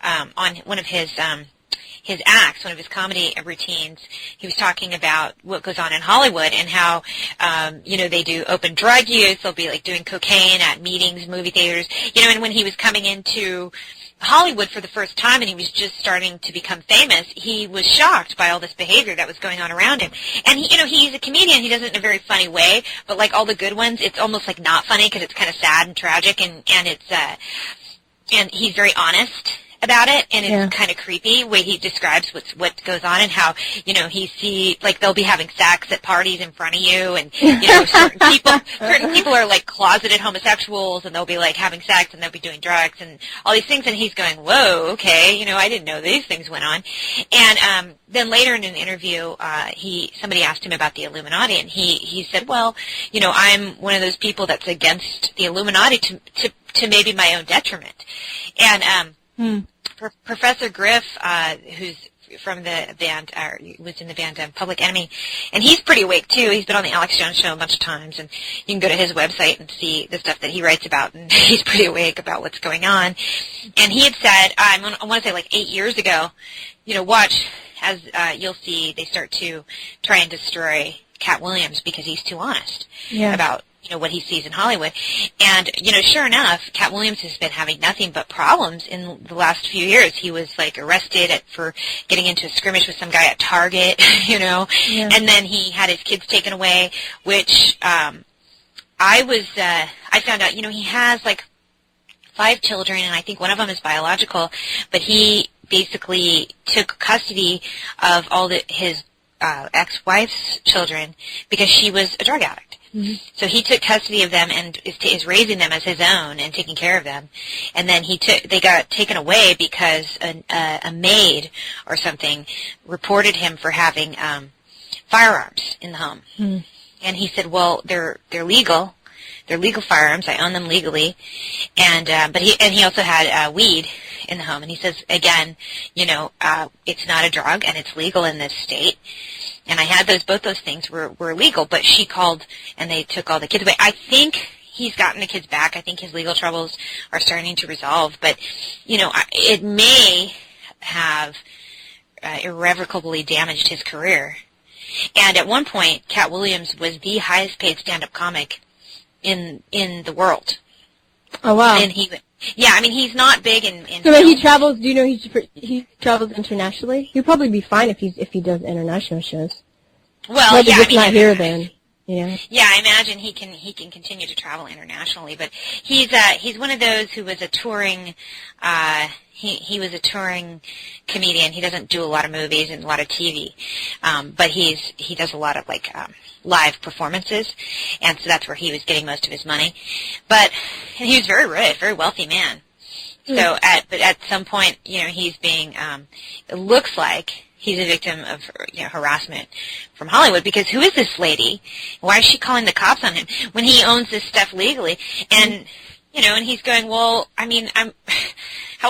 on one of his acts, one of his comedy routines. He was talking about what goes on in Hollywood and how they do open drug use. They'll be like doing cocaine at meetings, movie theaters, and when he was coming into Hollywood for the first time and he was just starting to become famous, he was shocked by all this behavior that was going on around him. And he's a comedian. He does it in a very funny way, but like all the good ones, it's almost like not funny because it's kind of sad and tragic, and it's and he's very honest about it, and it's kind of creepy the way he describes what goes on, and how they'll be having sex at parties in front of you, and certain people are like closeted homosexuals, and they'll be like having sex, and they'll be doing drugs and all these things, and he's going, whoa, okay, I didn't know these things went on. And then later in an interview, somebody asked him about the Illuminati, and he said, well, I'm one of those people that's against the Illuminati to maybe my own detriment. And Professor Griff, who's from the band, was in the band Public Enemy, and he's pretty awake too. He's been on the Alex Jones Show a bunch of times, and you can go to his website and see the stuff that he writes about, and he's pretty awake about what's going on. And he had said, I want to say like 8 years ago, watch as you'll see they start to try and destroy Cat Williams because he's too honest about what he sees in Hollywood. And, sure enough, Cat Williams has been having nothing but problems in the last few years. He was, arrested for getting into a skirmish with some guy at Target, and then he had his kids taken away, which I found out, he has, 5 children, and I think one of them is biological, but he basically took custody of all his ex-wife's children because she was a drug addict. Mm-hmm. So he took custody of them and is raising them as his own and taking care of them. And then they got taken away because a maid or something reported him for having firearms in the home. Mm. And he said, well, they're legal. They're legal firearms. I own them legally. And but he also had weed in the home. And he says, again, it's not a drug and it's legal in this state. And I had both those things were legal. But she called and they took all the kids away. I think he's gotten the kids back. I think his legal troubles are starting to resolve. But it may have irrevocably damaged his career. And at one point, Cat Williams was the highest paid stand-up comic in the world. Oh, wow. And he's not big in so when he travels, do you know he travels internationally? He'll probably be fine if he does international shows. Well, but just not here then. Yeah. Yeah, I imagine he can continue to travel internationally, but he's one of those who was a touring he was a touring comedian. He doesn't do a lot of movies and a lot of TV, but he does a lot of live performances, and so that's where he was getting most of his money. And he was very rich, very wealthy man. So at some point, he's being it looks like he's a victim of harassment from Hollywood, because who is this lady? Why is she calling the cops on him when he owns this stuff legally? And and he's going, well, how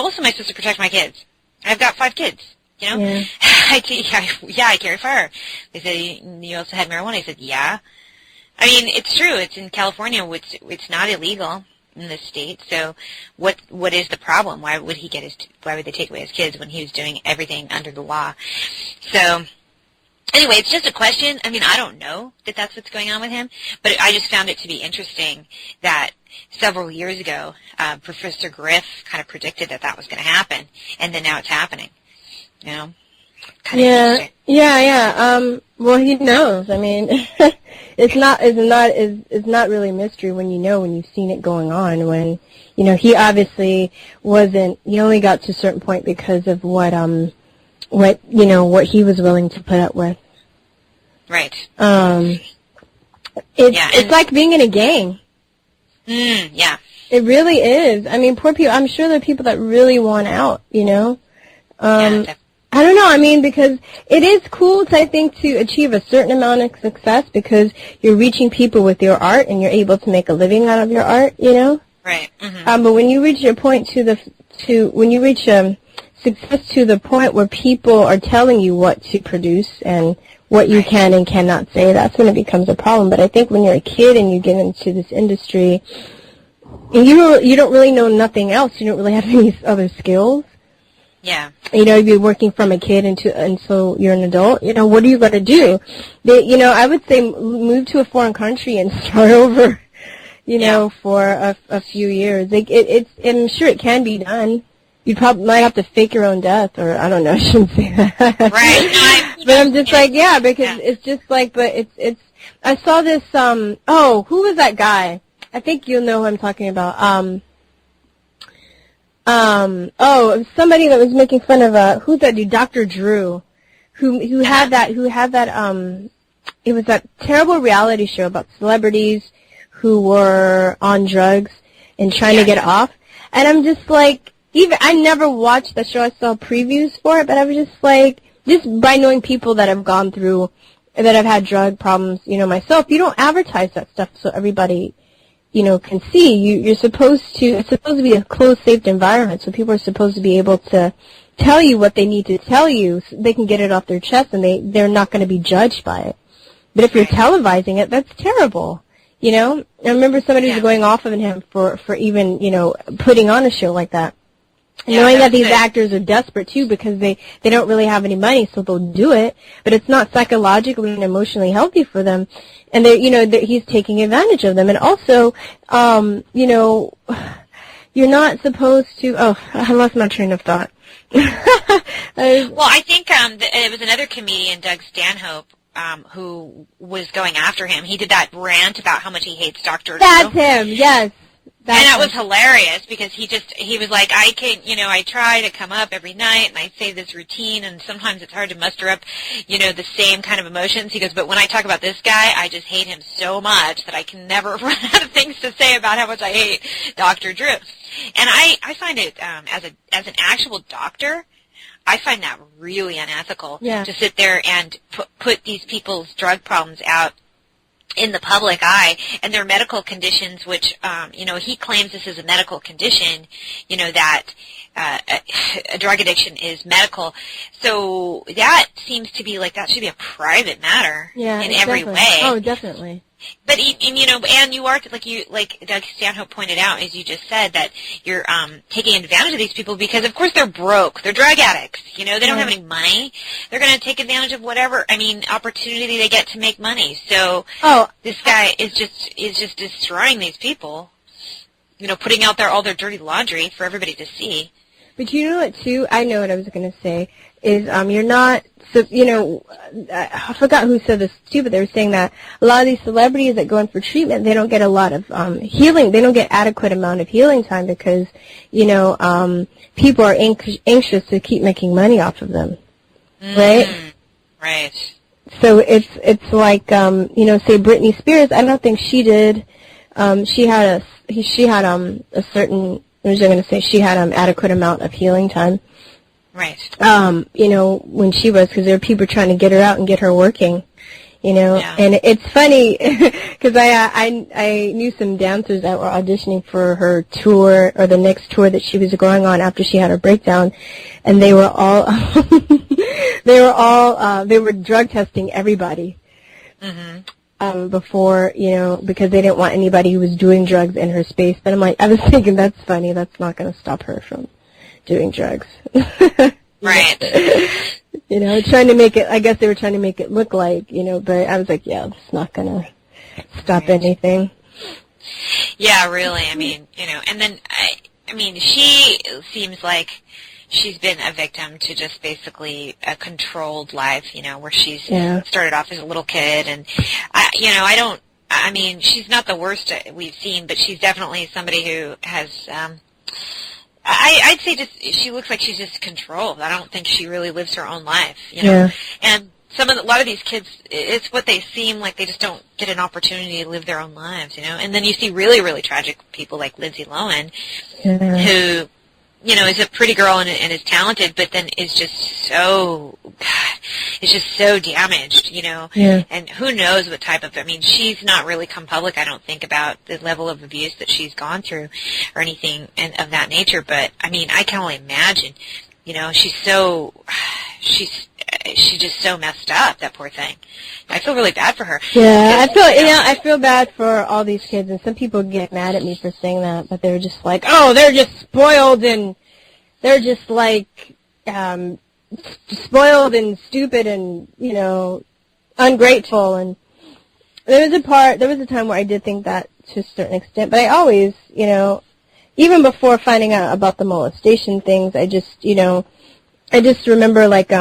else am I supposed to protect my kids? I've got 5 kids. Yeah. I carry fire. They said, you also had marijuana. He said, yeah. It's true. It's in California. It's not illegal in this state. So what is the problem? Why would they take away his kids when he was doing everything under the law? So anyway, it's just a question. I don't know that that's what's going on with him, but I just found it to be interesting that several years ago, Professor Griff kind of predicted that was going to happen, and then now it's happening. Kind of interesting. Yeah. Well, he knows. It's not really a mystery when you've seen it going on. When he obviously wasn't. He only got to a certain point because of what he was willing to put up with. Right. It's like being in a gang. Yeah. It really is. Poor people. I'm sure there are people that really want out. I don't know. Because it is cool, I think, to achieve a certain amount of success because you're reaching people with your art and you're able to make a living out of your art. Right. Mm-hmm. But when you reach your point when you reach success to the point where people are telling you what to produce and what you can and cannot say, that's when it becomes a problem. But I think when you're a kid and you get into this industry, and you don't really know nothing else. You don't really have any other skills. Yeah. You're working from a kid until you're an adult. What are you going to do? I would say move to a foreign country and start over. For a few years. I'm sure it can be done. You probably might have to fake your own death, or I don't know. I shouldn't say that. Right. But I'm just because it's just but it's. I saw this. Who was that guy? I think you'll know who I'm talking about. It was somebody that was making fun of who's that dude? Dr. Drew, who had that. It was that terrible reality show about celebrities who were on drugs and trying to get off. And I'm just I never watched the show. I saw previews for it, but I was just by knowing people that have gone through, that have had drug problems, myself, you don't advertise that stuff so everybody, can see. You're supposed to, it's supposed to be a closed, safe environment, so people are supposed to be able to tell you what they need to tell you so they can get it off their chest and they're not going to be judged by it. But if you're televising it, that's terrible. I remember somebody was going off of him for even, putting on a show like that. Knowing that these actors are desperate, too, because they don't really have any money, so they'll do it. But it's not psychologically and emotionally healthy for them. And, he's taking advantage of them. And also, you're not supposed to... Oh, I lost my train of thought. Well, I think it was another comedian, Doug Stanhope, who was going after him. He did that rant about how much he hates Dr. Drew. That's him, yes. And that was hilarious because he was like, I try to come up every night and I say this routine and sometimes it's hard to muster up, the same kind of emotions. He goes, but when I talk about this guy, I just hate him so much that I can never run out of things to say about how much I hate Dr. Drew. And I find it, as an actual doctor, I find that really unethical to sit there and put these people's drug problems out in the public eye, and their medical conditions, which, he claims this is a medical condition, that a drug addiction is medical. So that seems to be like that should be a private matter in every way. Oh, definitely. But and you are like Doug Stanhope pointed out, as you just said, that you're taking advantage of these people because, of course, they're broke. They're drug addicts. They don't have any money. They're going to take advantage of whatever opportunity they get to make money. So this guy is just destroying these people. Putting out all their dirty laundry for everybody to see. But you know what, too? I know what I was going to say is you're not, so, I forgot who said this, too, but they were saying that a lot of these celebrities that go in for treatment, they don't get a lot of healing. They don't get adequate amount of healing time because, people are anxious to keep making money off of them, right? Right. So it's like, say Britney Spears, I don't think she did, she had a certain, I was going to say she had adequate amount of healing time. Right. When she was, because there were people trying to get her out and get her working, and it's funny because I knew some dancers that were auditioning for her tour or the next tour that she was going on after she had her breakdown, and they were all, they were drug testing everybody. Before, because they didn't want anybody who was doing drugs in her space. But I was thinking, that's funny. That's not going to stop her from doing drugs. Right. Trying to make it, I guess they were trying to make it look like, but I was like, yeah, it's not going to stop anything. Yeah, really. And then, she seems like she's been a victim to just basically a controlled life, where she's started off as a little kid. And, she's not the worst we've seen, but she's definitely somebody who has, I'd say she looks like she's just controlled. I don't think she really lives her own life, And a lot of these kids, it's what they seem like they just don't get an opportunity to live their own lives, And then you see really, really tragic people like Lindsay Lohan, who, is a pretty girl and is talented, but then is just so damaged, and who knows what type of, she's not really come public, I don't think, about the level of abuse that she's gone through or anything of that nature, but, I can only imagine, she's just so messed up, that poor thing. I feel really bad for her. Yeah, I feel bad for all these kids, and some people get mad at me for saying that, but they're just like, oh, they're just spoiled, and they're just like, spoiled and stupid and, ungrateful, and there was a time where I did think that to a certain extent, but I always, even before finding out about the molestation things, I just remember like,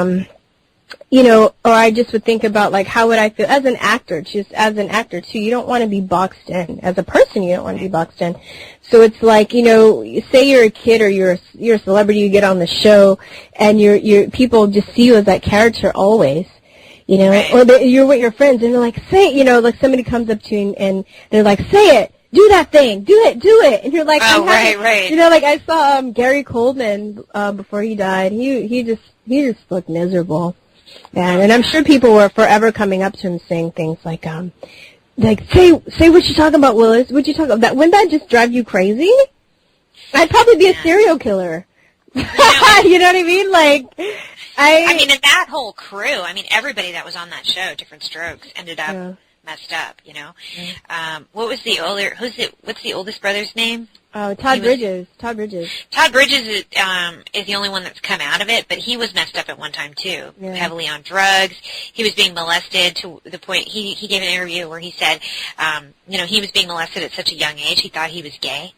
or I just would think about, like, how would I feel as an actor, too. You don't want to be boxed in. As a person, you don't want to be boxed in. So it's like, say you're a kid or you're a celebrity, you get on the show, and people just see you as that character always, or you're with your friends, and they're like, say, like somebody comes up to you and they're like, say it. Do that thing. Do it. And you're like, right. Like I saw Gary Coleman before he died. He just looked miserable. And I'm sure people were forever coming up to him saying things like say what you talking about, Willis. What you talking about? Wouldn't that just drive you crazy? I'd probably be a serial killer. You know what I mean? Like, and that whole crew, everybody that was on that show, Different Strokes, ended up messed up, what's the oldest brother's name? Oh, Todd Bridges. Todd Bridges is the only one that's come out of it, but he was messed up at one time too, heavily on drugs. He was being molested to the point he gave an interview where he said, he was being molested at such a young age he thought he was gay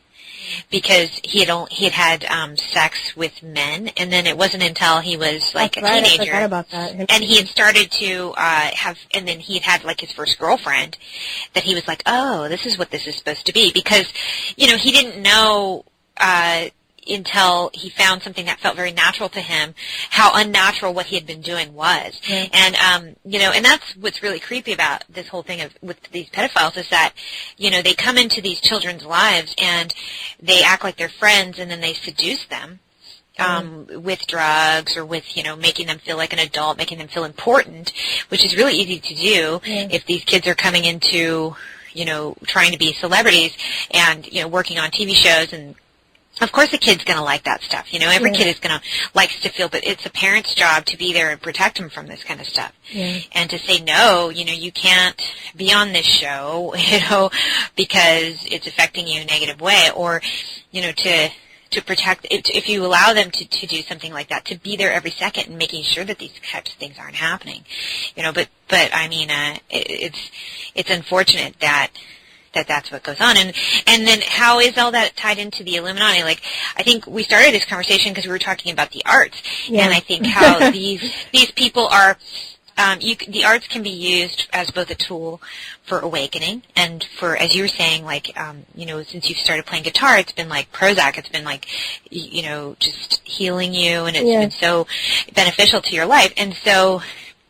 because he had sex with men, and then it wasn't until he was like a teenager, I forgot about that. And he had started to and then he had like his first girlfriend that he was like, oh, this is what this is supposed to be, because he didn't know until he found something that felt very natural to him, how unnatural what he had been doing was. And, and that's what's really creepy about this whole thing with these pedophiles is that, they come into these children's lives and they act like they're friends and then they seduce them. with drugs or with, making them feel like an adult, making them feel important, which is really easy to do if these kids are coming into, trying to be celebrities and, working on TV shows. And of course a kid's going to like that stuff. Every kid is going to likes to feel, but it's a parent's job to be there and protect them from this kind of stuff. And to say, no, you can't be on this show, because it's affecting you in a negative way, or, to protect, if you allow them to do something like that, to be there every second and making sure that these types of things aren't happening, but I mean, it's unfortunate that that's what goes on. And then how is all that tied into the Illuminati? Like, I think we started this conversation because we were talking about the arts, and I think how these people are, the arts can be used as both a tool for awakening and for, as you were saying, like, since you've started playing guitar, it's been like Prozac. It's been like, just healing you, and it's been so beneficial to your life. And so,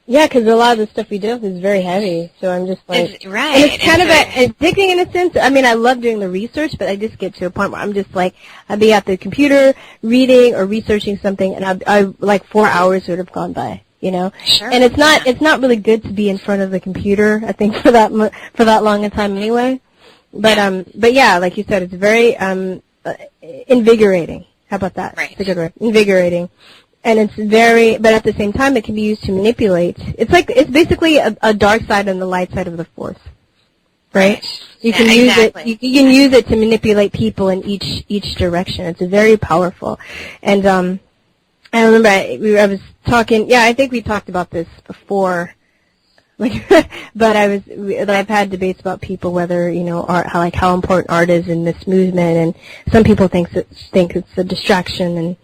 yeah, because a lot of the stuff we do is very heavy. So I'm just like, it's, right. And it's kind of addicting in a sense. I mean, I love doing the research, but I just get to a point where I'm just like, I'd be at the computer reading or researching something, and I like 4 hours would have gone by. Sure. And it's not really good to be in front of the computer, I think, for that long a time anyway. But yeah, like you said, it's very invigorating. How about that? Right. It's a good word. Invigorating. And it's but at the same time, it can be used to manipulate. It's basically a dark side and the light side of the force. Right? You can use it. You can use it to manipulate people in each direction. It's very powerful. And I remember I was talking. Yeah, I think we talked about this before. But I've had debates about people whether art, how important art is in this movement, and some people think it's a distraction, and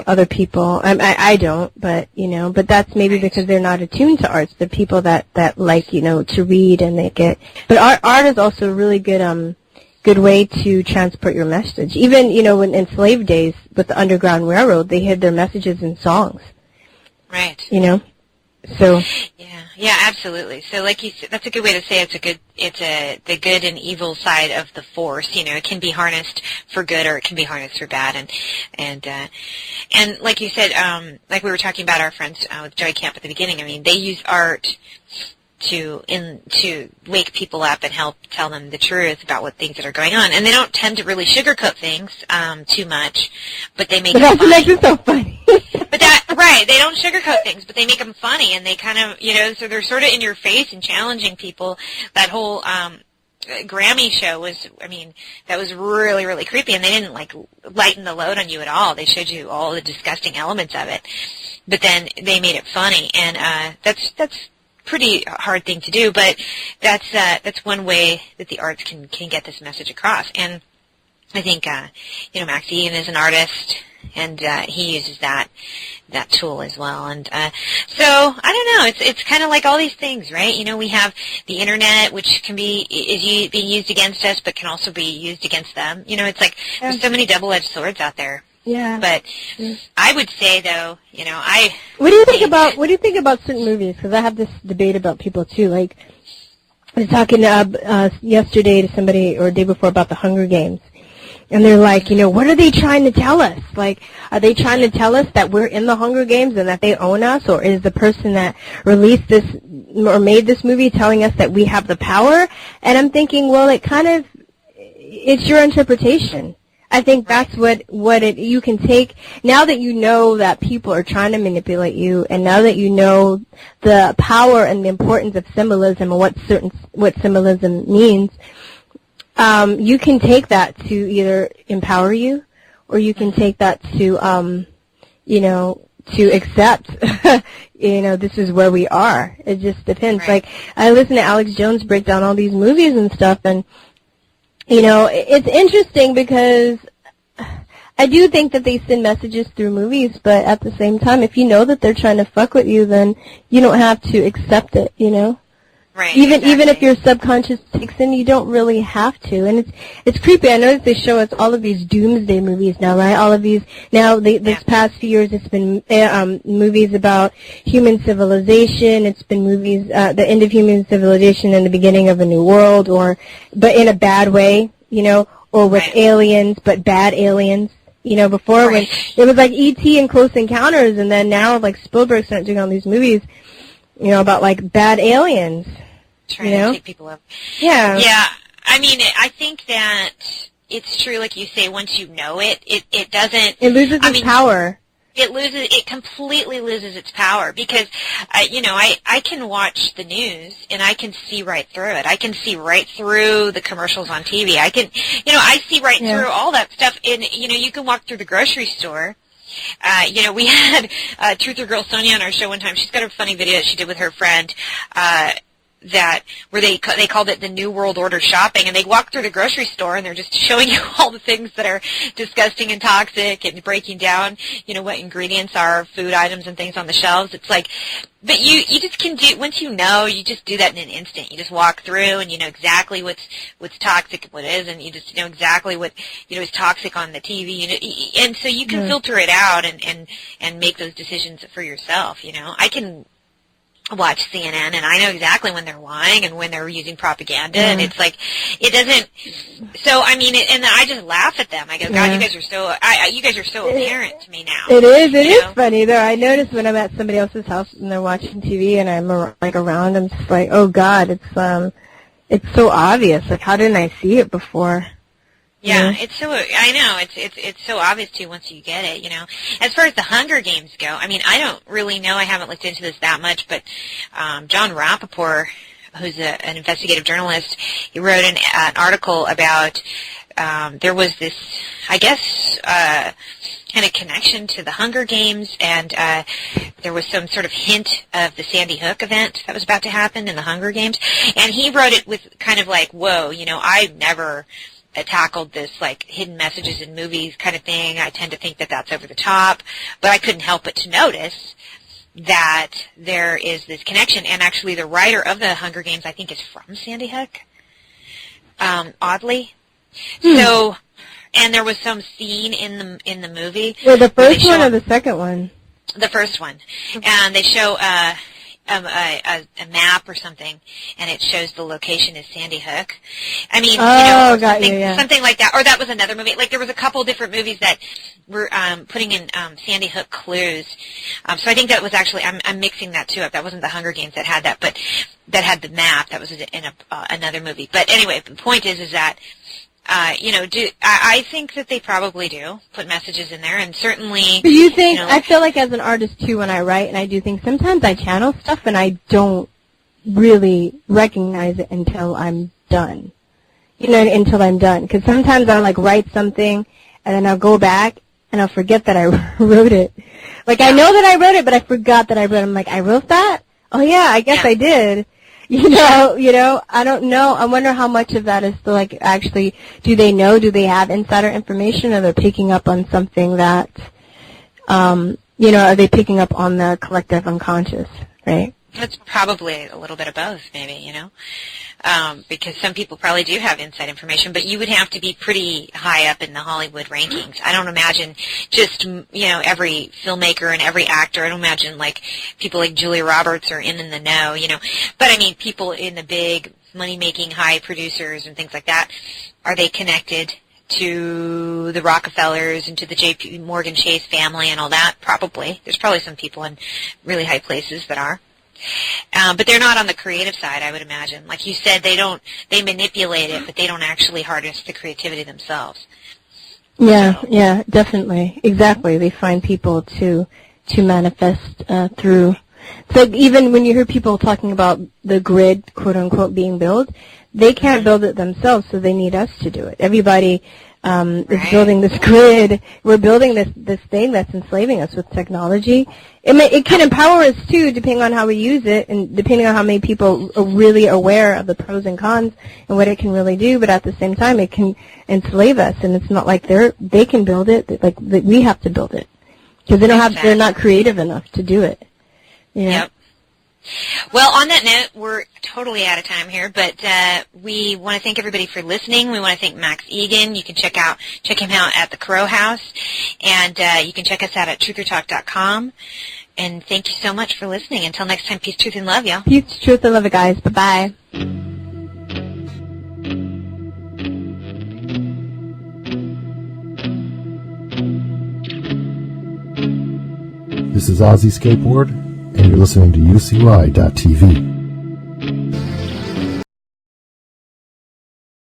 other people. I don't, but but that's maybe because they're not attuned to arts. They're people that like to read, and they get. But art is also a really good way to transport your message. Even, in slave days with the Underground Railroad, they had their messages in songs. Right. So. Yeah, absolutely. So like you said, that's a good way to say the good and evil side of the force. It can be harnessed for good or it can be harnessed for bad. And like you said, like we were talking about our friends with Joy Camp at the beginning, I mean, they use art to wake people up and help tell them the truth about what things that are going on. And they don't tend to really sugarcoat things too much, but they make it funny. Makes it so funny. Right, they don't sugarcoat things, but they make them funny, and they kind of, so they're sort of in your face and challenging people. That whole Grammy show was, that was really, really creepy, and they didn't, lighten the load on you at all. They showed you all the disgusting elements of it, but then they made it funny, and that's pretty hard thing to do, but that's one way that the arts can get this message across. And I think Max Igan is an artist, and he uses that tool as well. And so I don't know, it's kind of like all these things, right? We have the internet, which can be being used against us, but can also be used against them. It's like there's so many double-edged swords out there. Yeah. But I would say, though, What do you think about certain movies? Because I have this debate about people too. Like, I was talking yesterday to somebody or the day before about the Hunger Games, and they're like, what are they trying to tell us? Like, are they trying to tell us that we're in the Hunger Games and that they own us, or is the person that released this or made this movie telling us that we have the power? And I'm thinking, well, it's your interpretation. I think that's what you can take now that you know that people are trying to manipulate you, and now that you know the power and the importance of symbolism and what symbolism means, you can take that to either empower you, or you can take that to to accept this is where we are. It just depends. Right. Like, I listen to Alex Jones break down all these movies and stuff, and it's interesting because I do think that they send messages through movies, but at the same time, if you know that they're trying to fuck with you, then you don't have to accept it, Right. Even if your subconscious takes in, you don't really have to. And it's creepy. I noticed they show us all of these doomsday movies now, right? All of these this past few years, it's been movies about human civilization. It's been movies the end of human civilization and the beginning of a new world, but in a bad way, or with aliens, but bad aliens. before when it was like E.T. and Close Encounters, and then now like Spielberg started doing all these movies, about like bad aliens. Trying to take people up. Yeah. Yeah. I mean, I think that it's true, like you say, once you know it doesn't... It loses its power. It completely loses its power because, I can watch the news and I can see right through it. I can see right through the commercials on TV. I can, I see right through all that stuff. And, you can walk through the grocery store. We had Truth or Girl Sonia on our show one time. She's got a funny video that she did with her friend, where they called it the New World Order shopping, and they walk through the grocery store and they're just showing you all the things that are disgusting and toxic and breaking down, what ingredients are, food items and things on the shelves. It's like, but you just can do, once you just do that in an instant. You just walk through and you know exactly what's toxic and what isn't. You just know exactly what, is toxic on the TV, and so you can filter it out and make those decisions for yourself, I can watch CNN and I know exactly when they're lying and when they're using propaganda, and it's like, it doesn't, so I mean, and then I just laugh at them. I go, God, you guys are so apparent to me now. It is funny though. I notice when I'm at somebody else's house and they're watching TV and I'm like around, I'm just like, oh God, it's so obvious. Like, how didn't I see it before? Yeah, it's so, I know, it's so obvious to you once you get it, As far as the Hunger Games go, I mean, I don't really know, I haven't looked into this that much, but John Rappaport, who's an investigative journalist, he wrote an article about, there was this, I guess, kind of connection to the Hunger Games, and there was some sort of hint of the Sandy Hook event that was about to happen in the Hunger Games, and he wrote it with kind of like, whoa, I've never tackled this like hidden messages in movies kind of thing. I tend to think that that's over the top, but I couldn't help but to notice that there is this connection, and actually the writer of the Hunger Games I think is from Sandy Hook, oddly. So, and there was some scene in the movie. Well, the first one or the second one? The first one. And they show a map or something, and it shows the location is Sandy Hook. I mean, something like that. Or that was another movie. Like, there was a couple different movies that were putting in Sandy Hook clues. So I think that was actually, I'm mixing that two up. That wasn't the Hunger Games that had that, but that had the map. That was in another movie. But anyway, the point is that I think that they probably do put messages in there, and certainly. But you think? I feel like as an artist too, when I write, and I do think sometimes I channel stuff, and I don't really recognize it until I'm done. Until I'm done, because sometimes I'll like write something, and then I'll go back and I'll forget that I wrote it. Like I know that I wrote it, but I forgot that I wrote it. I'm like, I wrote that? Oh yeah, I guess I did. I don't know. I wonder how much of that is to like actually, do they know? Do they have insider information, or they're picking up on something that, are they picking up on the collective unconscious, right? It's probably a little bit of both, maybe, because some people probably do have inside information, but you would have to be pretty high up in the Hollywood rankings. I don't imagine just, every filmmaker and every actor. I don't imagine, like, people like Julia Roberts are in the know, But, I mean, people in the big money-making high producers and things like that, are they connected to the Rockefellers and to the J.P. Morgan Chase family and all that? Probably. There's probably some people in really high places that are. But they're not on the creative side, I would imagine. Like you said, they manipulate it, but they don't actually harness the creativity themselves. Yeah, definitely. Exactly. They find people to manifest through. So even when you hear people talking about the grid, quote unquote, being built, they can't build it themselves, so they need us to do it. Everybody is building this grid. We're building this thing that's enslaving us with technology. It can empower us too, depending on how we use it, and depending on how many people are really aware of the pros and cons and what it can really do. But at the same time, it can enslave us, and it's not like they can build it. Like we have to build it because they're not creative enough to do it. Yep. Well, on that note, we're totally out of time here, but we want to thank everybody for listening. We want to thank Max Igan. You can check him out at the Crow House, and you can check us out at truthertalk.com. And thank you so much for listening. Until next time, peace, truth, and love, y'all. Peace, truth, and love, guys. Bye-bye. This is Ozzy Skateboard, and you're listening to UCY.TV.